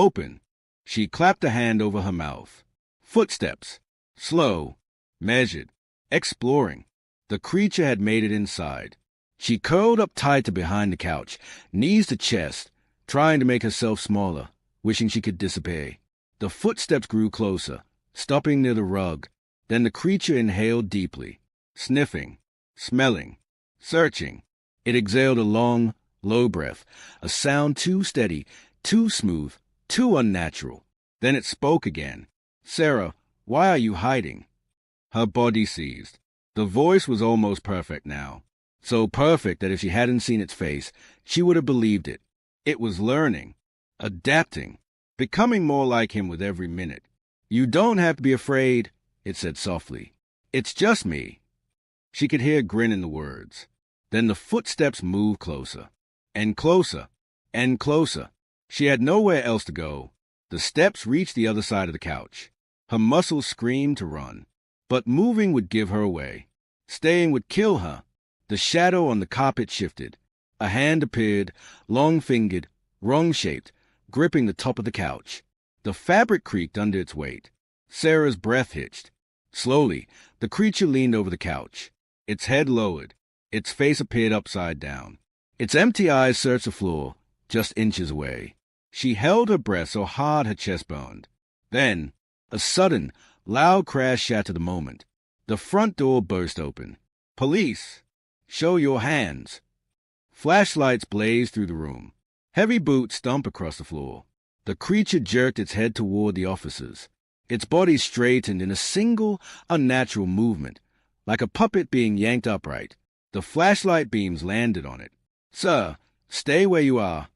Open. She clapped a hand over her mouth. Footsteps. Slow. Measured. Exploring. The creature had made it inside. She curled up tighter behind the couch, knees to chest, trying to make herself smaller, wishing she could disappear. The footsteps grew closer, stopping near the rug. Then the creature inhaled deeply, sniffing, smelling, searching. It exhaled a long, low breath, a sound too steady, too smooth, too unnatural. Then it spoke again. "Sarah, why are you hiding?" Her body seized. The voice was almost perfect now. So perfect that if she hadn't seen its face, she would have believed it. It was learning, adapting, becoming more like him with every minute. "You don't have to be afraid," it said softly. "It's just me." She could hear a grin in the words. Then the footsteps moved closer, and closer, and closer. She had nowhere else to go. The steps reached the other side of the couch. Her muscles screamed to run. But moving would give her away. Staying would kill her. The shadow on the carpet shifted. A hand appeared, long-fingered, wrong-shaped, gripping the top of the couch. The fabric creaked under its weight. Sarah's breath hitched. Slowly, the creature leaned over the couch. Its head lowered. Its face appeared upside down. Its empty eyes searched the floor, just inches away. She held her breath so hard her chest burned. Then, a sudden, loud crash shattered the moment. The front door burst open. "Police! Show your hands!" Flashlights blazed through the room. Heavy boots stomped across the floor. The creature jerked its head toward the officers. Its body straightened in a single, unnatural movement, like a puppet being yanked upright. The flashlight beams landed on it. "Sir, stay where you are."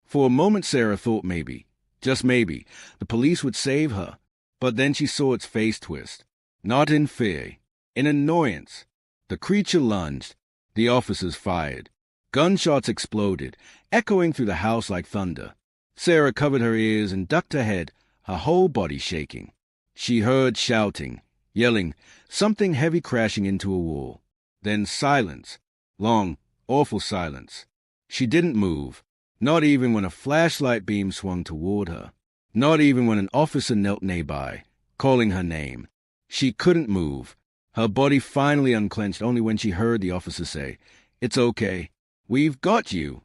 For a moment Sarah thought maybe, just maybe, the police would save her. But then she saw its face twist. Not in fear, in annoyance. The creature lunged. The officers fired. Gunshots exploded, echoing through the house like thunder. Sarah covered her ears and ducked her head, her whole body shaking. She heard shouting, yelling, something heavy crashing into a wall. Then silence. Long, awful silence. She didn't move, not even when a flashlight beam swung toward her. Not even when an officer knelt nearby, calling her name. She couldn't move. Her body finally unclenched only when she heard the officer say, "It's okay. We've got you."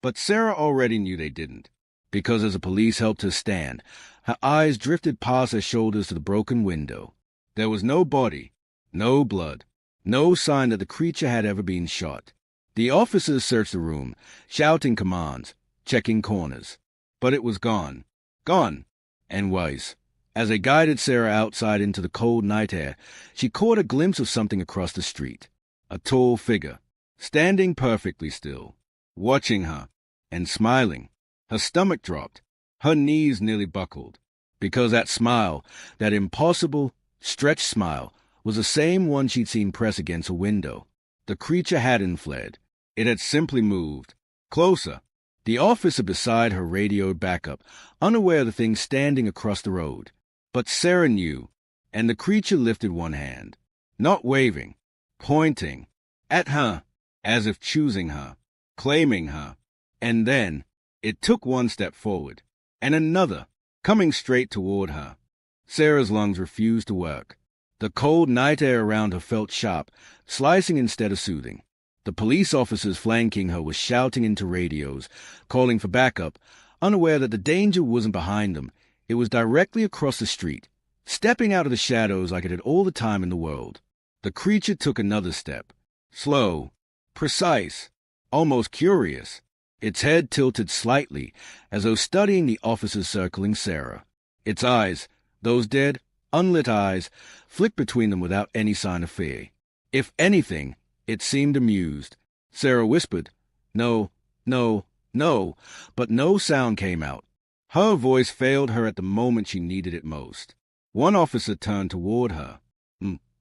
But Sarah already knew they didn't, because as the police helped her stand, her eyes drifted past her shoulders to the broken window. There was no body, no blood, no sign that the creature had ever been shot. The officers searched the room, shouting commands, checking corners. But it was gone. Gone. And Weiss. As they guided Sarah outside into the cold night air, she caught a glimpse of something across the street. A tall figure, standing perfectly still, watching her, and smiling. Her stomach dropped. Her knees nearly buckled. Because that smile, that impossible, stretched smile, was the same one she'd seen press against a window. The creature hadn't fled. It had simply moved. Closer. The officer beside her radioed backup, unaware of the thing standing across the road. But Sarah knew, and the creature lifted one hand, not waving, pointing, at her, as if choosing her, claiming her. And then it took one step forward, and another, coming straight toward her. Sarah's lungs refused to work. The cold night air around her felt sharp, slicing instead of soothing. The police officers flanking her were shouting into radios, calling for backup, unaware that the danger wasn't behind them. It was directly across the street, stepping out of the shadows like it had all the time in the world. The creature took another step, slow, precise, almost curious. Its head tilted slightly, as though studying the officers circling Sarah. Its eyes, those dead, unlit eyes, flicked between them without any sign of fear. If anything, it seemed amused. Sarah whispered, "No, no, no," but no sound came out. Her voice failed her at the moment she needed it most. One officer turned toward her.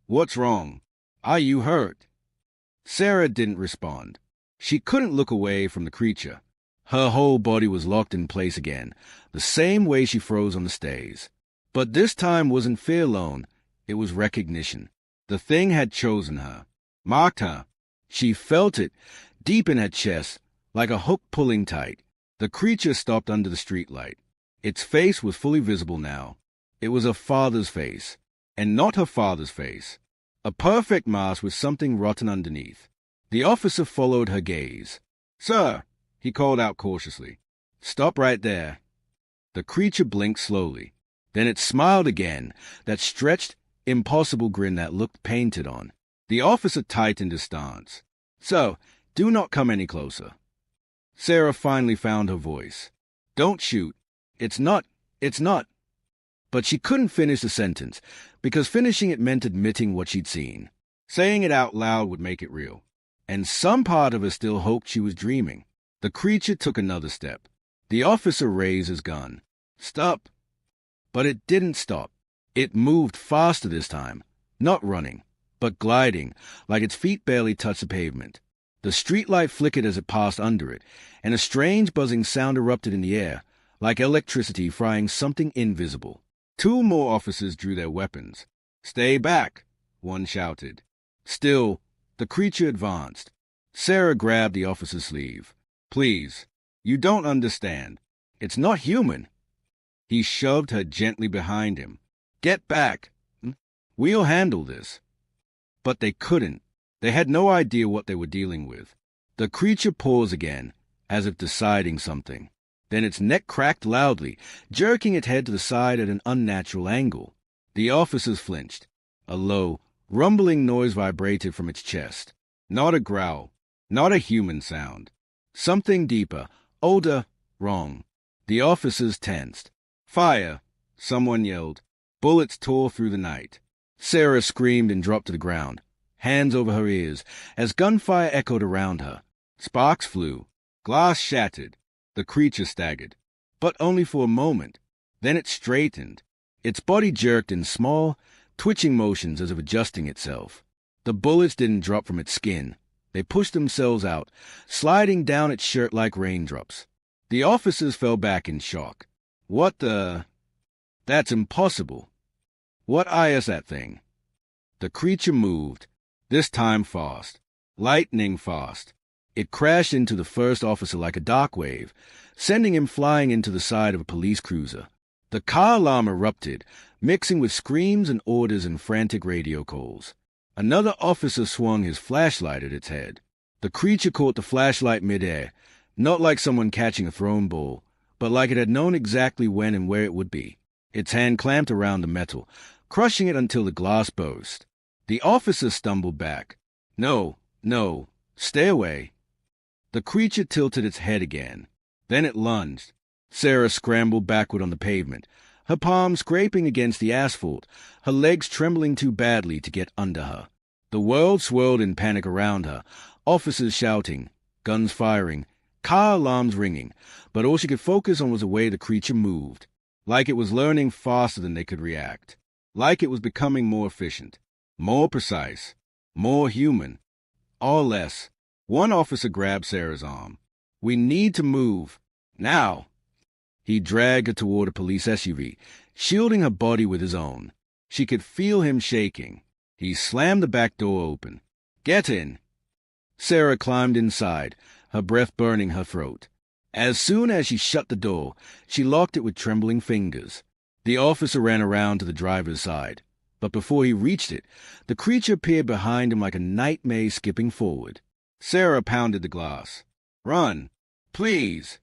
"What's wrong? Are you hurt?" Sarah didn't respond. She couldn't look away from the creature. Her whole body was locked in place again, the same way she froze on the stays. But this time wasn't fear alone, it was recognition. The thing had chosen her, marked her. She felt it, deep in her chest, like a hook pulling tight. The creature stopped under the streetlight. Its face was fully visible now. It was her father's face, and not her father's face. A perfect mask with something rotten underneath. The officer followed her gaze. "Sir," he called out cautiously. "Stop right there." The creature blinked slowly. Then it smiled again, that stretched, impossible grin that looked painted on. The officer tightened his stance. "So, do not come any closer." Sarah finally found her voice. "Don't shoot. It's not. But she couldn't finish the sentence, because finishing it meant admitting what she'd seen. Saying it out loud would make it real. And some part of her still hoped she was dreaming. The creature took another step. The officer raised his gun. "Stop." But it didn't stop. It moved faster this time, not running, but gliding, like its feet barely touched the pavement. The streetlight flickered as it passed under it, and a strange buzzing sound erupted in the air, like electricity frying something invisible. 2 more officers drew their weapons. "Stay back," one shouted. Still, the creature advanced. Sarah grabbed the officer's sleeve. "Please, you don't understand. It's not human." He shoved her gently behind him. "Get back. We'll handle this." But they couldn't. They had no idea what they were dealing with. The creature paused again, as if deciding something. Then its neck cracked loudly, jerking its head to the side at an unnatural angle. The officers flinched. A low, rumbling noise vibrated from its chest. Not a growl, not a human sound. Something deeper, older, wrong. The officers tensed. "Fire!" someone yelled. Bullets tore through the night. Sarah screamed and dropped to the ground, hands over her ears, as gunfire echoed around her. Sparks flew. Glass shattered. The creature staggered. But only for a moment. Then it straightened. Its body jerked in small, twitching motions as if adjusting itself. The bullets didn't drop from its skin. They pushed themselves out, sliding down its shirt like raindrops. The officers fell back in shock. "What the? That's impossible. What is that thing?" The creature moved, this time fast, lightning fast. It crashed into the first officer like a dark wave, sending him flying into the side of a police cruiser. The car alarm erupted, mixing with screams and orders and frantic radio calls. Another officer swung his flashlight at its head. The creature caught the flashlight midair, not like someone catching a thrown ball, but like it had known exactly when and where it would be. Its hand clamped around the metal, crushing it until the glass burst. The officer stumbled back. No, stay away." The creature tilted its head again. Then it lunged. Sarah scrambled backward on the pavement, her palms scraping against the asphalt, her legs trembling too badly to get under her. The world swirled in panic around her, officers shouting, guns firing, car alarms ringing, but all she could focus on was the way the creature moved, like it was learning faster than they could react, like it was becoming more efficient, more precise, more human, or less. One officer grabbed Sarah's arm. "We need to move. Now." He dragged her toward a police SUV, shielding her body with his own. She could feel him shaking. He slammed the back door open. "Get in." Sarah climbed inside, her breath burning her throat. As soon as she shut the door, she locked it with trembling fingers. The officer ran around to the driver's side, but before he reached it, the creature appeared behind him like a night maze skipping forward. Sarah pounded the glass. "Run, please."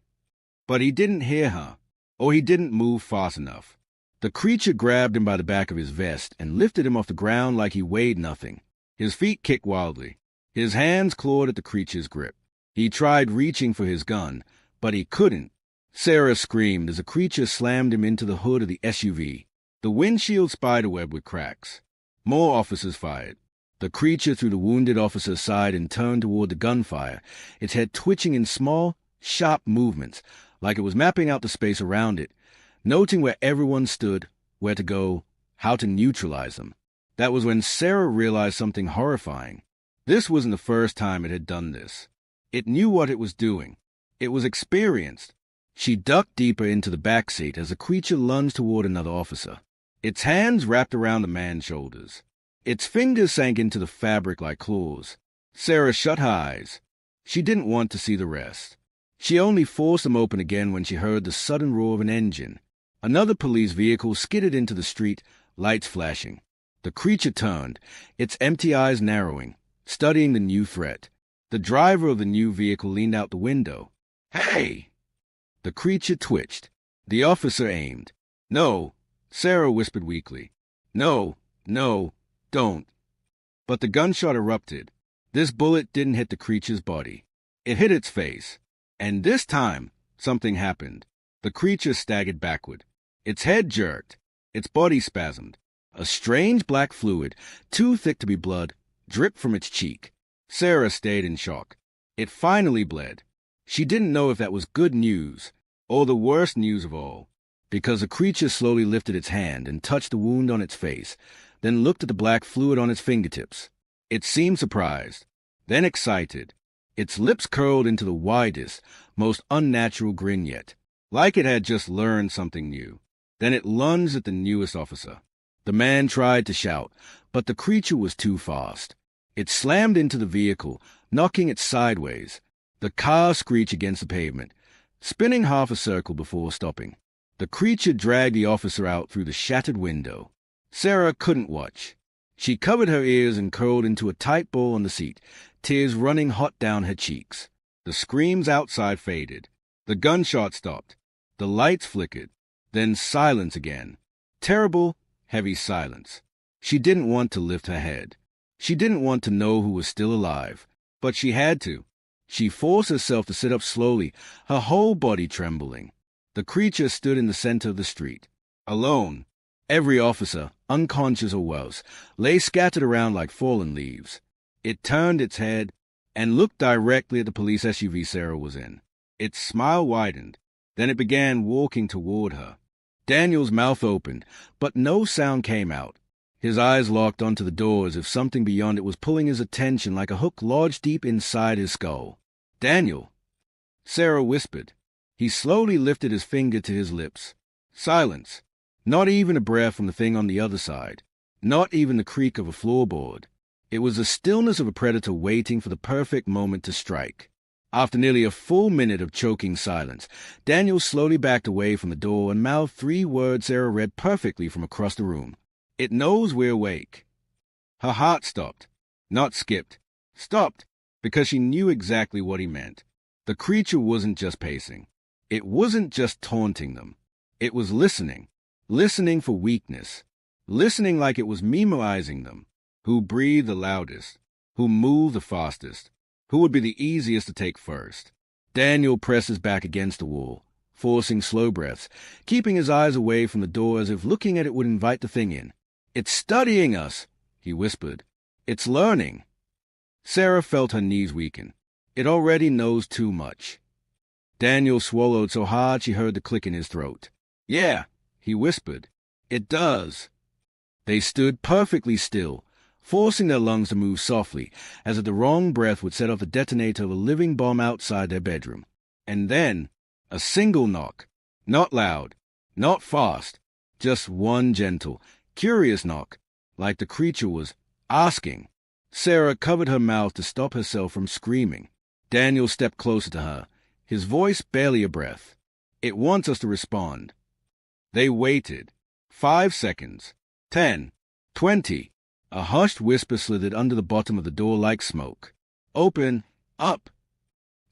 But he didn't hear her, or he didn't move fast enough. The creature grabbed him by the back of his vest and lifted him off the ground like he weighed nothing. His feet kicked wildly. His hands clawed at the creature's grip. He tried reaching for his gun, but he couldn't. Sarah screamed as the creature slammed him into the hood of the SUV. The windshield spiderweb with cracks. More officers fired. The creature threw the wounded officer aside and turned toward the gunfire, its head twitching in small, sharp movements, like it was mapping out the space around it, noting where everyone stood, where to go, how to neutralize them. That was when Sarah realized something horrifying. This wasn't the first time it had done this. It knew what it was doing. It was experienced. She ducked deeper into the back seat as the creature lunged toward another officer. Its hands wrapped around the man's shoulders. Its fingers sank into the fabric like claws. Sarah shut her eyes. She didn't want to see the rest. She only forced them open again when she heard the sudden roar of an engine. Another police vehicle skidded into the street, lights flashing. The creature turned, its empty eyes narrowing, studying the new threat. The driver of the new vehicle leaned out the window. "Hey!" The creature twitched. The officer aimed. "No," Sarah whispered weakly. "No, no, don't." But the gunshot erupted. This bullet didn't hit the creature's body. It hit its face. And this time, something happened. The creature staggered backward. Its head jerked. Its body spasmed. A strange black fluid, too thick to be blood, dripped from its cheek. Sarah stayed in shock. It finally bled. She didn't know if that was good news, or the worst news of all, because the creature slowly lifted its hand and touched the wound on its face, then looked at the black fluid on its fingertips. It seemed surprised, then excited. Its lips curled into the widest, most unnatural grin yet, like it had just learned something new. Then it lunged at the newest officer. The man tried to shout, but the creature was too fast. It slammed into the vehicle, knocking it sideways. The car screeched against the pavement, spinning half a circle before stopping. The creature dragged the officer out through the shattered window. Sarah couldn't watch. She covered her ears and curled into a tight ball on the seat, tears running hot down her cheeks. The screams outside faded. The gunshot stopped. The lights flickered. Then silence again. Terrible, heavy silence. She didn't want to lift her head. She didn't want to know who was still alive, but she had to. She forced herself to sit up slowly, her whole body trembling. The creature stood in the center of the street, alone. Every officer, unconscious or worse, lay scattered around like fallen leaves. It turned its head and looked directly at the police SUV Sarah was in. Its smile widened. Then it began walking toward her. Daniel's mouth opened, but no sound came out. His eyes locked onto the door as if something beyond it was pulling his attention like a hook lodged deep inside his skull. "Daniel!" Sarah whispered. He slowly lifted his finger to his lips. Silence. Not even a breath from the thing on the other side. Not even the creak of a floorboard. It was the stillness of a predator waiting for the perfect moment to strike. After nearly a full minute of choking silence, Daniel slowly backed away from the door and mouthed 3 words Sarah read perfectly from across the room. "It knows we're awake." Her heart stopped. Not skipped. Stopped, because she knew exactly what he meant. The creature wasn't just pacing. It wasn't just taunting them. It was listening. Listening for weakness. Listening like it was memorizing them. Who breathed the loudest. Who moved the fastest. Who would be the easiest to take first. Daniel presses back against the wall, forcing slow breaths, keeping his eyes away from the door as if looking at it would invite the thing in. "It's studying us," he whispered. "It's learning." Sarah felt her knees weaken. It already knows too much. Daniel swallowed so hard she heard the click in his throat. "Yeah," he whispered. "It does." They stood perfectly still, forcing their lungs to move softly, as if the wrong breath would set off the detonator of a living bomb outside their bedroom. And then, a single knock. Not loud, not fast, just one gentle, curious knock, like the creature was asking. Sarah covered her mouth to stop herself from screaming. Daniel stepped closer to her, his voice barely a breath. "It wants us to respond." They waited. 5 seconds. 10. 20. A hushed whisper slithered under the bottom of the door like smoke. "Open up."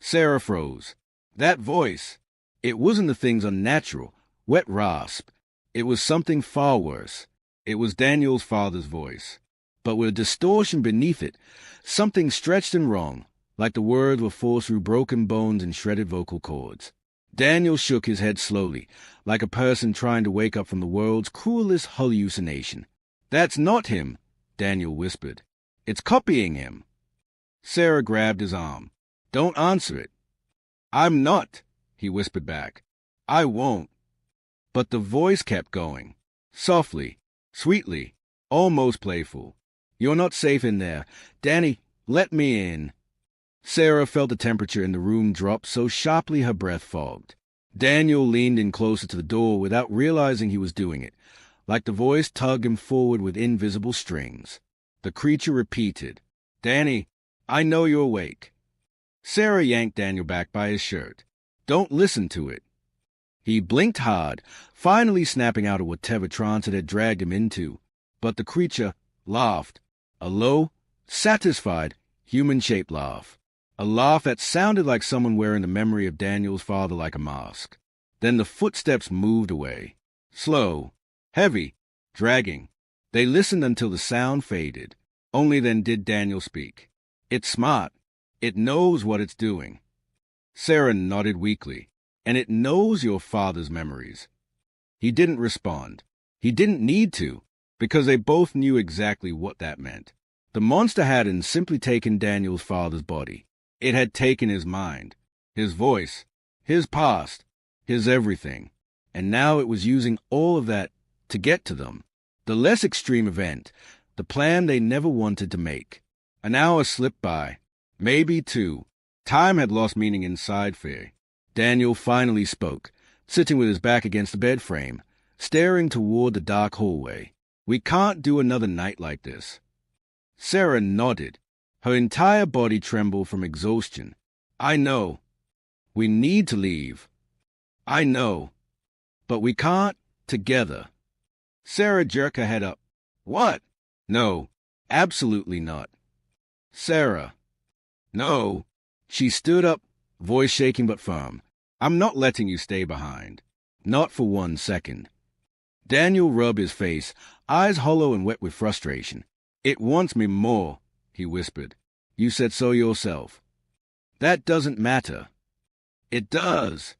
Sarah froze. That voice. It wasn't the thing's unnatural, wet rasp. It was something far worse. It was Daniel's father's voice. But with a distortion beneath it, something stretched and wrong, like the words were forced through broken bones and shredded vocal cords. Daniel shook his head slowly, like a person trying to wake up from the world's cruelest hallucination. "That's not him," Daniel whispered. "It's copying him." Sarah grabbed his arm. "Don't answer it." "I'm not," he whispered back. "I won't." But the voice kept going. Softly, sweetly, almost playful. "You're not safe in there. Danny, let me in." Sarah felt the temperature in the room drop so sharply her breath fogged. Daniel leaned in closer to the door without realizing he was doing it, like the voice tugged him forward with invisible strings. The creature repeated, "Danny, I know you're awake." Sarah yanked Daniel back by his shirt. "Don't listen to it." He blinked hard, finally snapping out of whatever trance it had dragged him into. But the creature laughed, a low, satisfied, human-shaped laugh. A laugh that sounded like someone wearing the memory of Daniel's father like a mask. Then the footsteps moved away. Slow, heavy, dragging. They listened until the sound faded. Only then did Daniel speak. "It's smart. It knows what it's doing." Sarah nodded weakly. "And it knows your father's memories." He didn't respond. He didn't need to, because they both knew exactly what that meant. The monster hadn't simply taken Daniel's father's body. It had taken his mind, his voice, his past, his everything. And now it was using all of that to get to them. The less extreme event, the plan they never wanted to make. An hour slipped by, maybe two. Time had lost meaning inside Faye. Daniel finally spoke, sitting with his back against the bed frame, staring toward the dark hallway. "We can't do another night like this." Sarah nodded. Her entire body trembled from exhaustion. "I know. We need to leave. I know. But we can't together." Sarah jerked her head up. "What?" "No, absolutely not." "Sarah." "No." She stood up, voice shaking but firm. "I'm not letting you stay behind. Not for 1 second." Daniel rubbed his face, eyes hollow and wet with frustration. "It wants me more," he whispered. "You said so yourself." "That doesn't matter." "It does."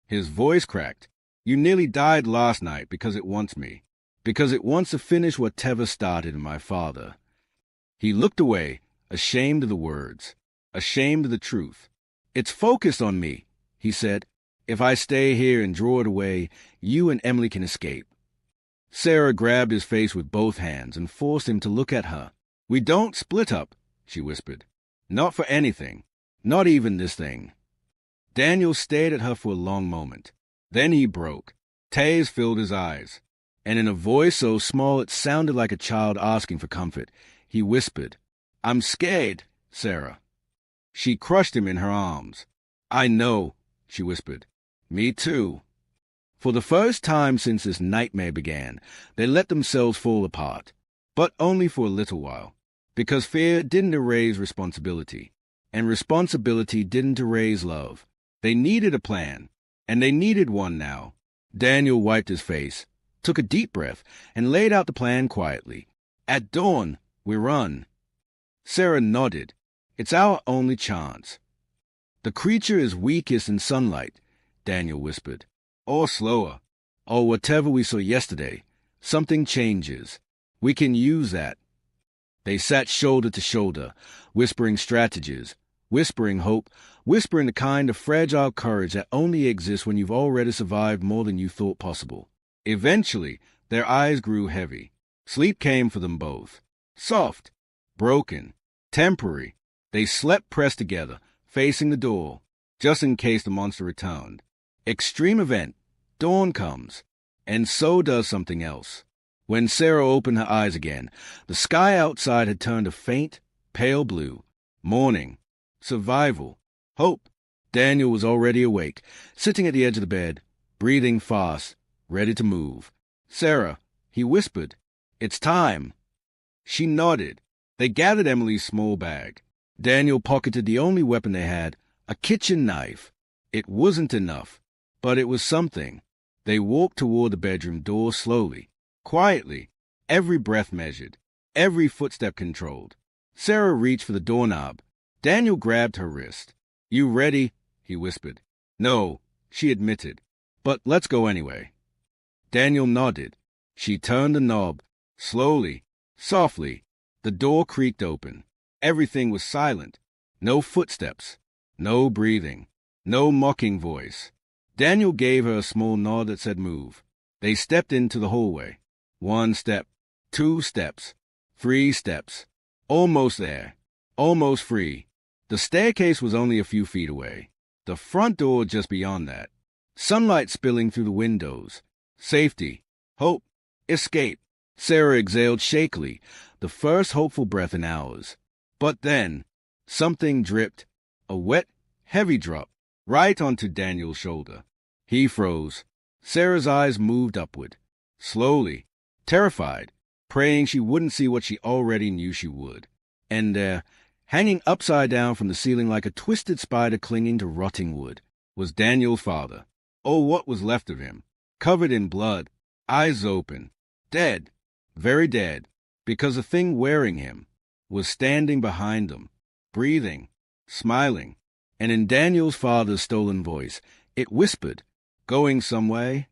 His voice cracked. "You nearly died last night because it wants me. Because it wants to finish what Teva started in my father." He looked away, ashamed of the words, ashamed of the truth. "It's focused on me," he said. "If I stay here and draw it away, you and Emily can escape." Sarah grabbed his face with both hands and forced him to look at her. "We don't split up," she whispered. "Not for anything. Not even this thing." Daniel stared at her for a long moment. Then he broke. Tears filled his eyes. And in a voice so small it sounded like a child asking for comfort, he whispered, "I'm scared, Sarah." She crushed him in her arms. "I know," she whispered. "Me too." For the first time since this nightmare began, they let themselves fall apart, but only for a little while, because fear didn't erase responsibility, and responsibility didn't erase love. They needed a plan, and they needed one now. Daniel wiped his face, took a deep breath, and laid out the plan quietly. "At dawn, we run." Sarah nodded. "It's our only chance." "The creature is weakest in sunlight," Daniel whispered. "Or slower. Or whatever we saw yesterday. Something changes. We can use that." They sat shoulder to shoulder, whispering strategies, whispering hope, whispering the kind of fragile courage that only exists when you've already survived more than you thought possible. Eventually, their eyes grew heavy. Sleep came for them both. Soft, broken, temporary. They slept pressed together, facing the door, just in case the monster returned. Extreme event. Dawn comes, and so does something else. When Sarah opened her eyes again, the sky outside had turned a faint, pale blue. Morning. Survival. Hope. Daniel was already awake, sitting at the edge of the bed, breathing fast, ready to move. "Sarah," he whispered, "it's time." She nodded. They gathered Emily's small bag. Daniel pocketed the only weapon they had, a kitchen knife. It wasn't enough, but it was something. They walked toward the bedroom door slowly, quietly, every breath measured, every footstep controlled. Sarah reached for the doorknob. Daniel grabbed her wrist. "You ready?" he whispered. "No," she admitted, "but let's go anyway." Daniel nodded. She turned the knob. Slowly, softly, the door creaked open. Everything was silent. No footsteps, no breathing, no mocking voice. Daniel gave her a small nod that said move. They stepped into the hallway. 1 step, 2 steps, 3 steps. Almost there. Almost free. The staircase was only a few feet away. The front door just beyond that. Sunlight spilling through the windows. Safety. Hope. Escape. Sarah exhaled shakily, the first hopeful breath in hours. But then, something dripped. A wet, heavy drop, right onto Daniel's shoulder. He froze. Sarah's eyes moved upward. Slowly. Terrified. Praying she wouldn't see what she already knew she would. And there, hanging upside down from the ceiling like a twisted spider clinging to rotting wood, was Daniel's father. Oh, what was left of him. Covered in blood, eyes open. Dead. Very dead. Because the thing wearing him was standing behind them, breathing, smiling. And in Daniel's father's stolen voice, it whispered, "Going some way?"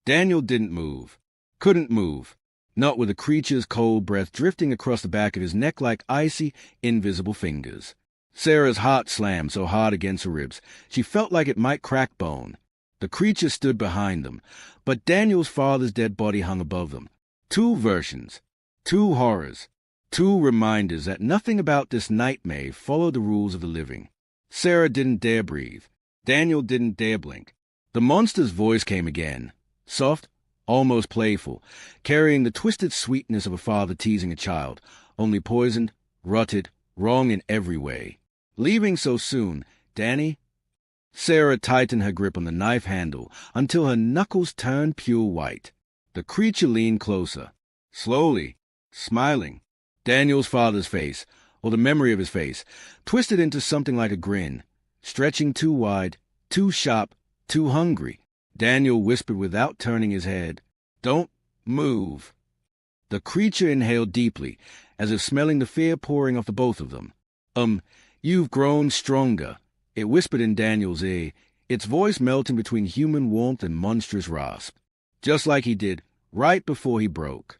Daniel didn't move. Couldn't move. Not with the creature's cold breath drifting across the back of his neck like icy, invisible fingers. Sarah's heart slammed so hard against her ribs, she felt like it might crack bone. The creature stood behind them, but Daniel's father's dead body hung above them. Two versions, two horrors, two reminders that nothing about this nightmare followed the rules of the living. Sarah didn't dare breathe. Daniel didn't dare blink. The monster's voice came again, soft, almost playful, carrying the twisted sweetness of a father teasing a child, only poisoned, rotted, wrong in every way. Leaving so soon, Danny? Sarah tightened her grip on the knife handle until her knuckles turned pure white. The creature leaned closer, slowly, smiling. Daniel's father's face, or the memory of his face, twisted into something like a grin, stretching too wide, too sharp, too hungry. Daniel whispered without turning his head, "Don't move." The creature inhaled deeply, as if smelling the fear pouring off the both of them. You've grown stronger," it whispered in Daniel's ear, its voice melting between human warmth and monstrous rasp, just like he did right before he broke.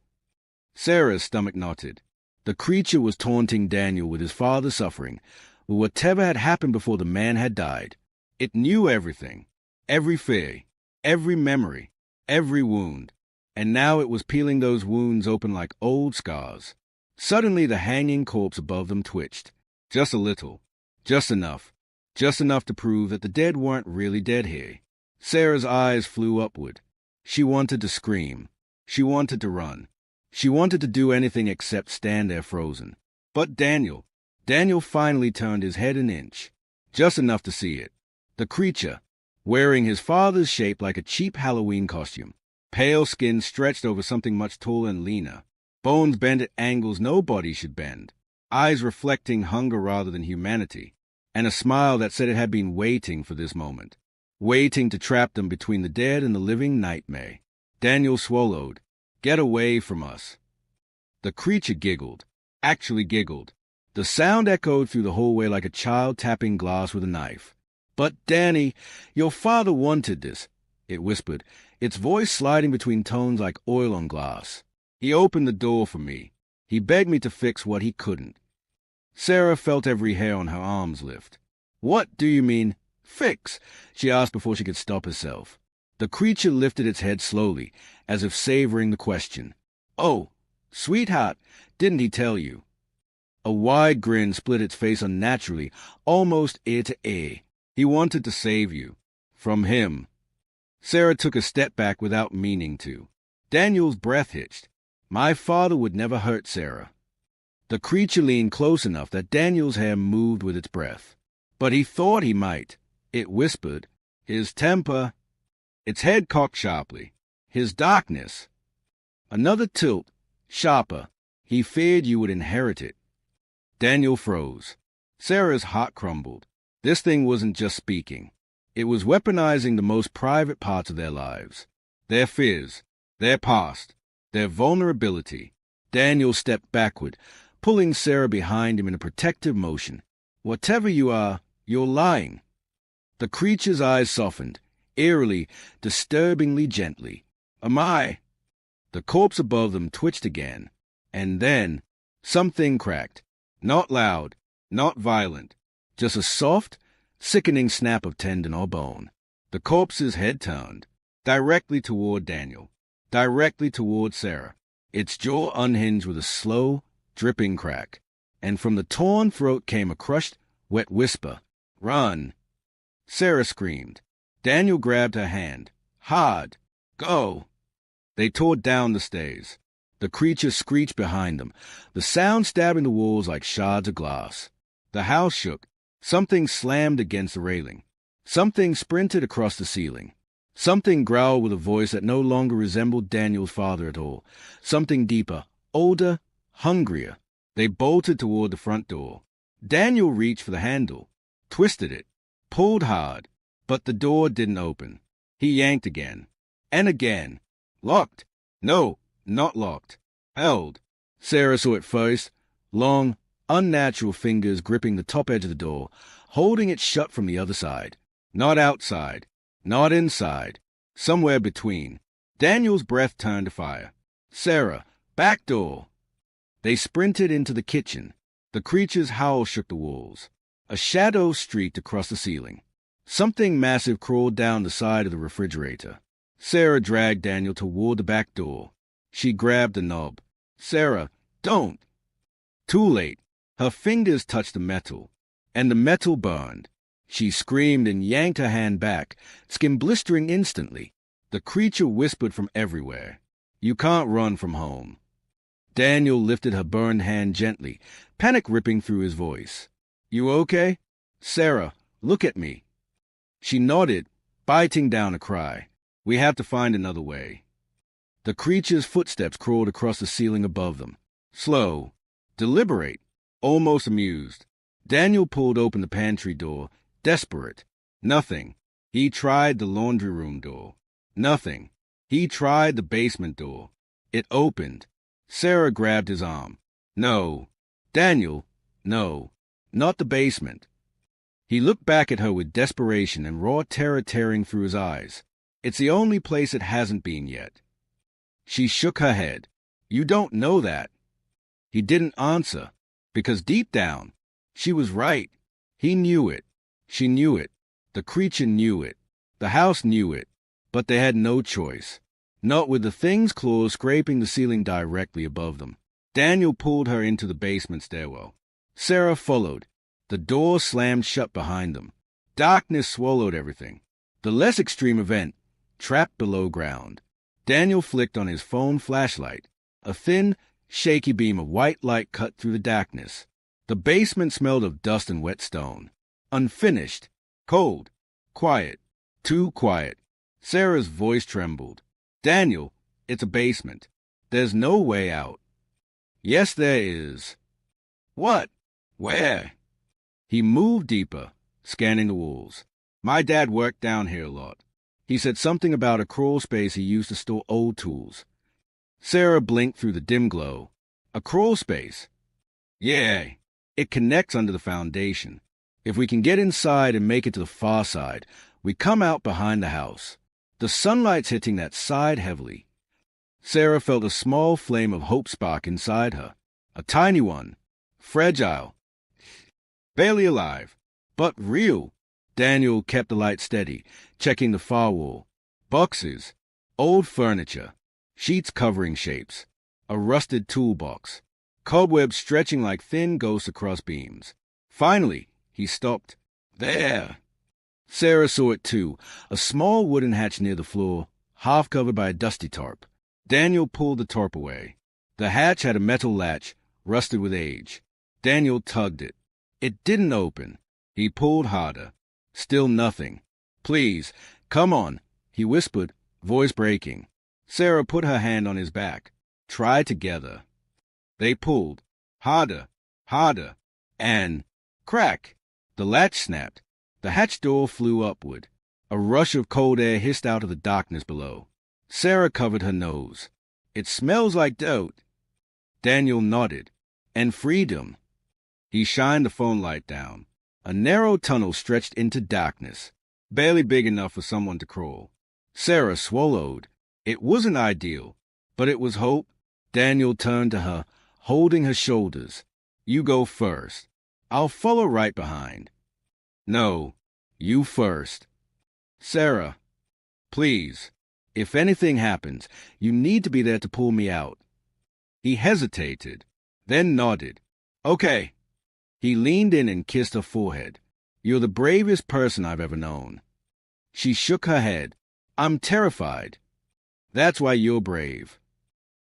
Sarah's stomach knotted. The creature was taunting Daniel with his father's suffering, with whatever had happened before the man had died. It knew everything, every fear, every memory, every wound, and now it was peeling those wounds open like old scars. Suddenly the hanging corpse above them twitched, just a little, just enough to prove that the dead weren't really dead here. Sarah's eyes flew upward. She wanted to scream. She wanted to run. She wanted to do anything except stand there frozen. But Daniel finally turned his head an inch, just enough to see it. The creature, wearing his father's shape like a cheap Halloween costume, pale skin stretched over something much taller and leaner, bones bent at angles no body should bend, eyes reflecting hunger rather than humanity, and a smile that said it had been waiting for this moment, waiting to trap them between the dead and the living nightmare. Daniel swallowed. "Get away from us." The creature giggled, actually giggled. The sound echoed through the hallway like a child tapping glass with a knife. "But, Danny, your father wanted this," it whispered, its voice sliding between tones like oil on glass. "He opened the door for me. He begged me to fix what he couldn't." Sarah felt every hair on her arms lift. "What do you mean, fix?" she asked before she could stop herself. The creature lifted its head slowly, as if savoring the question. "Oh, sweetheart, didn't he tell you?" A wide grin split its face unnaturally, almost ear to ear. "He wanted to save you. From him." Sarah took a step back without meaning to. Daniel's breath hitched. My father would never hurt Sarah. The creature leaned close enough that Daniel's hair moved with its breath. "But he thought he might," it whispered. "His temper." Its head cocked sharply. "His darkness." Another tilt, sharper. "He feared you would inherit it." Daniel froze. Sarah's heart crumbled. This thing wasn't just speaking. It was weaponizing the most private parts of their lives. Their fears, their past, their vulnerability. Daniel stepped backward, pulling Sarah behind him in a protective motion. "Whatever you are, you're lying." The creature's eyes softened, eerily, disturbingly gently. "Am I?" The corpse above them twitched again, and then something cracked. Not loud, not violent, just a soft, sickening snap of tendon or bone. The corpse's head turned, directly toward Daniel, directly toward Sarah, its jaw unhinged with a slow, dripping crack, and from the torn throat came a crushed, Wet whisper. Run. Sarah screamed. Daniel grabbed her hand. Hard. Go. They tore down the stairs. The creature screeched behind them, the sound stabbing the walls like shards of glass. The house shook. Something slammed against the railing. Something sprinted across the ceiling. Something growled with a voice that no longer resembled Daniel's father at all. Something deeper, older, hungrier. They bolted toward the front door. Daniel reached for the handle, twisted it, pulled hard, but the door didn't open. He yanked again, and again. Locked. No, not locked. Held. Sarah saw it first, long, unnatural fingers gripping the top edge of the door, holding it shut from the other side. Not outside, not inside, somewhere between. Daniel's breath turned to fire. Sarah, back door. They sprinted into the kitchen. The creature's howl shook the walls. A shadow streaked across the ceiling. Something massive crawled down the side of the refrigerator. Sarah dragged Daniel toward the back door. She grabbed the knob. Sarah, don't! Too late. Her fingers touched the metal, and the metal burned. She screamed and yanked her hand back, skin blistering instantly. The creature whispered from everywhere. You can't run from home. Daniel lifted her burned hand gently, panic ripping through his voice. You okay? Sarah, look at me. She nodded, biting down a cry. We have to find another way. The creature's footsteps crawled across the ceiling above them. Slow, deliberate, almost amused. Daniel pulled open the pantry door, desperate. Nothing. He tried the laundry room door. Nothing. He tried the basement door. It opened. Sarah grabbed his arm. No. Daniel, no. Not the basement. He looked back at her with desperation and raw terror tearing through his eyes. It's the only place it hasn't been yet. She shook her head. You don't know that. He didn't answer, because deep down, she was right. He knew it. She knew it. The creature knew it. The house knew it. But they had no choice. Not with the thing's claws scraping the ceiling directly above them. Daniel pulled her into the basement stairwell. Sarah followed. The door slammed shut behind them. Darkness swallowed everything. The less extreme event, trapped below ground. Daniel flicked on his phone flashlight. A thin, shaky beam of white light cut through the darkness. The basement smelled of dust and wet stone. Unfinished. Cold. Quiet. Too quiet. Sarah's voice trembled. Daniel, it's a basement. There's no way out. Yes, there is. What? Where? He moved deeper, scanning the walls. My dad worked down here a lot. He said something about a crawl space he used to store old tools. Sarah blinked through the dim glow. A crawl space? Yeah. It connects under the foundation. If we can get inside and make it to the far side, we come out behind the house. The sunlight's hitting that side heavily. Sarah felt a small flame of hope spark inside her. A tiny one. Fragile. Barely alive. But real. Daniel kept the light steady, checking the far wall. Boxes. Old furniture. Sheets covering shapes. A rusted toolbox. Cobwebs stretching like thin ghosts across beams. Finally, he stopped. There! Sarah saw it too, a small wooden hatch near the floor, half covered by a dusty tarp. Daniel pulled the tarp away. The hatch had a metal latch, rusted with age. Daniel tugged it. It didn't open. He pulled harder. Still nothing. Please, come on, he whispered, voice breaking. Sarah put her hand on his back. Try together. They pulled. Harder, harder, and crack! The latch snapped. The hatch door flew upward. A rush of cold air hissed out of the darkness below. Sarah covered her nose. It smells like dirt. Daniel nodded. And freedom. He shined the phone light down. A narrow tunnel stretched into darkness, barely big enough for someone to crawl. Sarah swallowed. It wasn't ideal, but it was hope. Daniel turned to her, holding her shoulders. You go first. I'll follow right behind. No, you first. Sarah, please, if anything happens, you need to be there to pull me out. He hesitated, then nodded. Okay. He leaned in and kissed her forehead. "You're the bravest person I've ever known." She shook her head. "I'm terrified." "That's why you're brave."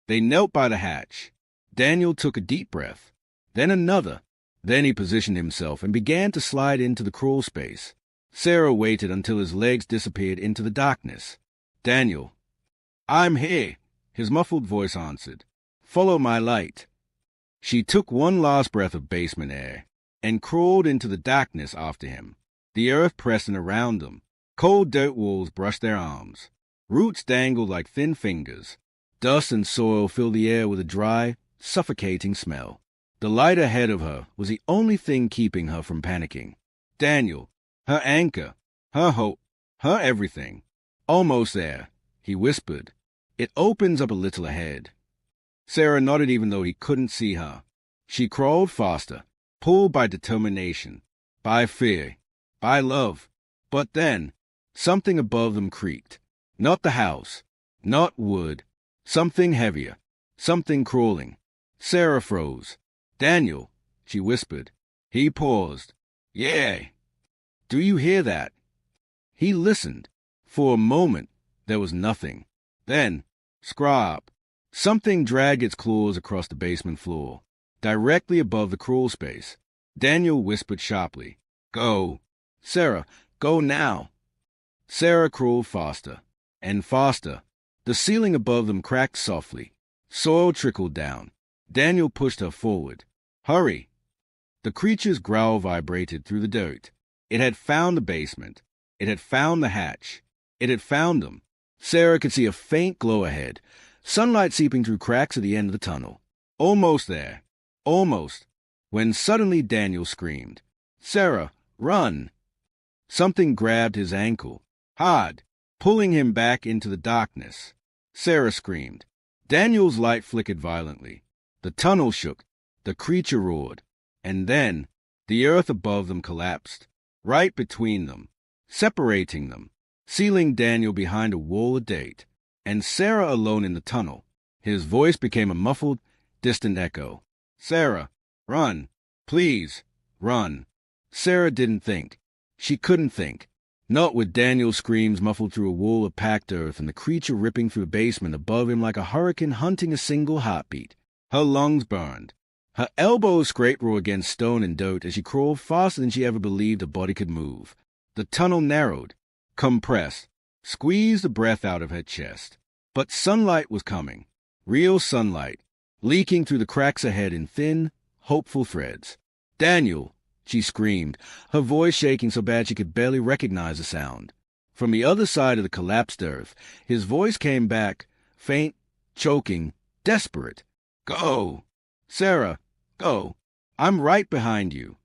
They knelt by the hatch. Daniel took a deep breath, then another. Then he positioned himself and began to slide into the crawl space. Sarah waited until his legs disappeared into the darkness. "Daniel." "I'm here," his muffled voice answered. "Follow my light." She took one last breath of basement air and crawled into the darkness after him. The earth pressed in around them. Cold dirt walls brushed their arms. Roots dangled like thin fingers. Dust and soil filled the air with a dry, suffocating smell. The light ahead of her was the only thing keeping her from panicking. Daniel, her anchor, her hope, her everything. "Almost there," he whispered. "It opens up a little ahead." Sarah nodded even though he couldn't see her. She crawled faster, pulled by determination, by fear, by love. But then, something above them creaked. Not the house, not wood. Something heavier, something crawling. Sarah froze. "Daniel," she whispered. He paused. "Yeah." "Do you hear that?" He listened. For a moment, there was nothing. Then, scrap. Something dragged its claws across the basement floor, directly above the crawl space. Daniel whispered sharply, "Go." "Sarah, go now." Sarah crawled faster, and faster. The ceiling above them cracked softly. Soil trickled down. Daniel pushed her forward. "Hurry." The creature's growl vibrated through the dirt. It had found the basement. It had found the hatch. It had found them. Sarah could see a faint glow ahead, sunlight seeping through cracks at the end of the tunnel. Almost there. Almost. When suddenly Daniel screamed, "Sarah, run!" Something grabbed his ankle, hard, pulling him back into the darkness. Sarah screamed. Daniel's light flickered violently. The tunnel shook. The creature roared. And then the earth above them collapsed, right between them, separating them, sealing Daniel behind a wall of dirt, and Sarah alone in the tunnel. His voice became a muffled, distant echo. "Sarah, run. Please, run." Sarah didn't think. She couldn't think. Not with Daniel's screams muffled through a wall of packed earth and the creature ripping through the basement above him like a hurricane hunting a single heartbeat. Her lungs burned. Her elbows scraped raw against stone and dirt as she crawled faster than she ever believed her body could move. The tunnel narrowed, compressed, squeezed the breath out of her chest. But sunlight was coming. Real sunlight, leaking through the cracks ahead in thin, hopeful threads. "Daniel!" she screamed, her voice shaking so bad she could barely recognize the sound. From the other side of the collapsed earth, his voice came back, faint, choking, desperate. "Go! Sarah, go! I'm right behind you."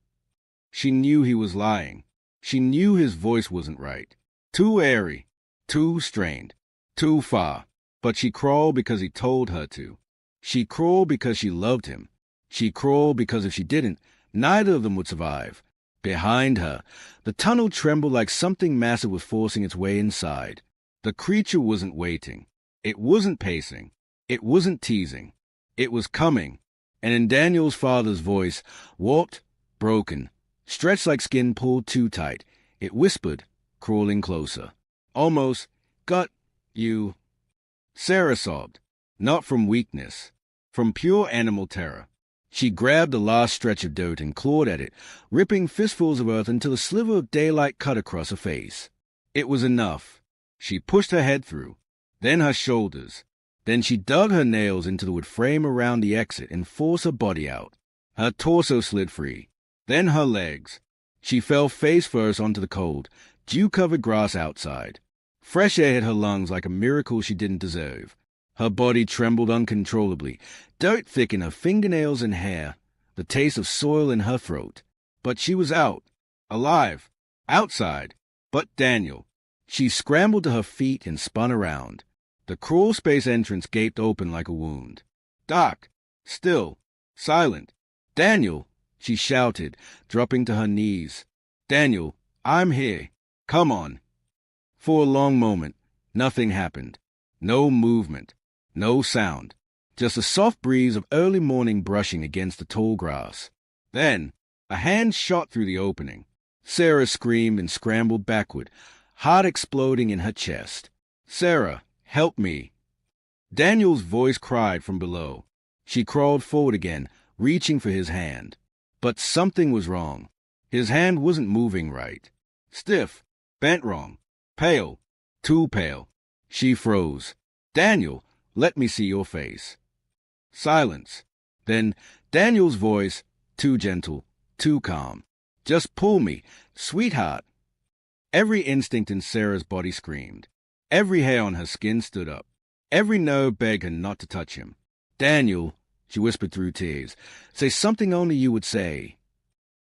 She knew he was lying. She knew his voice wasn't right. Too airy, too strained, too far. But she crawled because he told her to. She crawled because she loved him. She crawled because if she didn't, neither of them would survive. Behind her, the tunnel trembled like something massive was forcing its way inside. The creature wasn't waiting. It wasn't pacing. It wasn't teasing. It was coming. And in Daniel's father's voice, warped, broken, stretched like skin pulled too tight, it whispered, crawling closer. "Almost got you." Sarah sobbed, not from weakness, from pure animal terror. She grabbed the last stretch of dirt and clawed at it, ripping fistfuls of earth until a sliver of daylight cut across her face. It was enough. She pushed her head through, then her shoulders. Then she dug her nails into the wood frame around the exit and forced her body out. Her torso slid free, then her legs. She fell face first onto the cold, dew-covered grass outside. Fresh air hit her lungs like a miracle she didn't deserve. Her body trembled uncontrollably, dirt thick in her fingernails and hair, the taste of soil in her throat. But she was out, alive, outside. But Daniel. She scrambled to her feet and spun around. The crawl space entrance gaped open like a wound. Dark, still, silent. "Daniel!" she shouted, dropping to her knees. "Daniel, I'm here. Come on." For a long moment, nothing happened. No movement, no sound. Just a soft breeze of early morning brushing against the tall grass. Then, A hand shot through the opening. Sarah screamed and scrambled backward, heart exploding in her chest. "Sarah, help me!" Daniel's voice cried from below. She crawled forward again, reaching for his hand. But something was wrong. His hand wasn't moving right. Stiff, bent wrong, pale, too pale. She froze. "Daniel, let me see your face." Silence. Then Daniel's voice, too gentle, too calm. "Just pull me, sweetheart." Every instinct in Sarah's body screamed. Every hair on her skin stood up. Every nerve begged her not to touch him. "Daniel," she whispered through tears, "say something only you would say."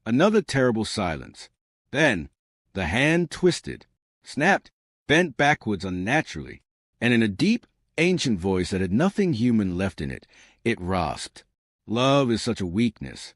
Another terrible silence. Then the hand twisted, snapped, bent backwards unnaturally, and in a deep, ancient voice that had nothing human left in it, it rasped, "Love is such a weakness."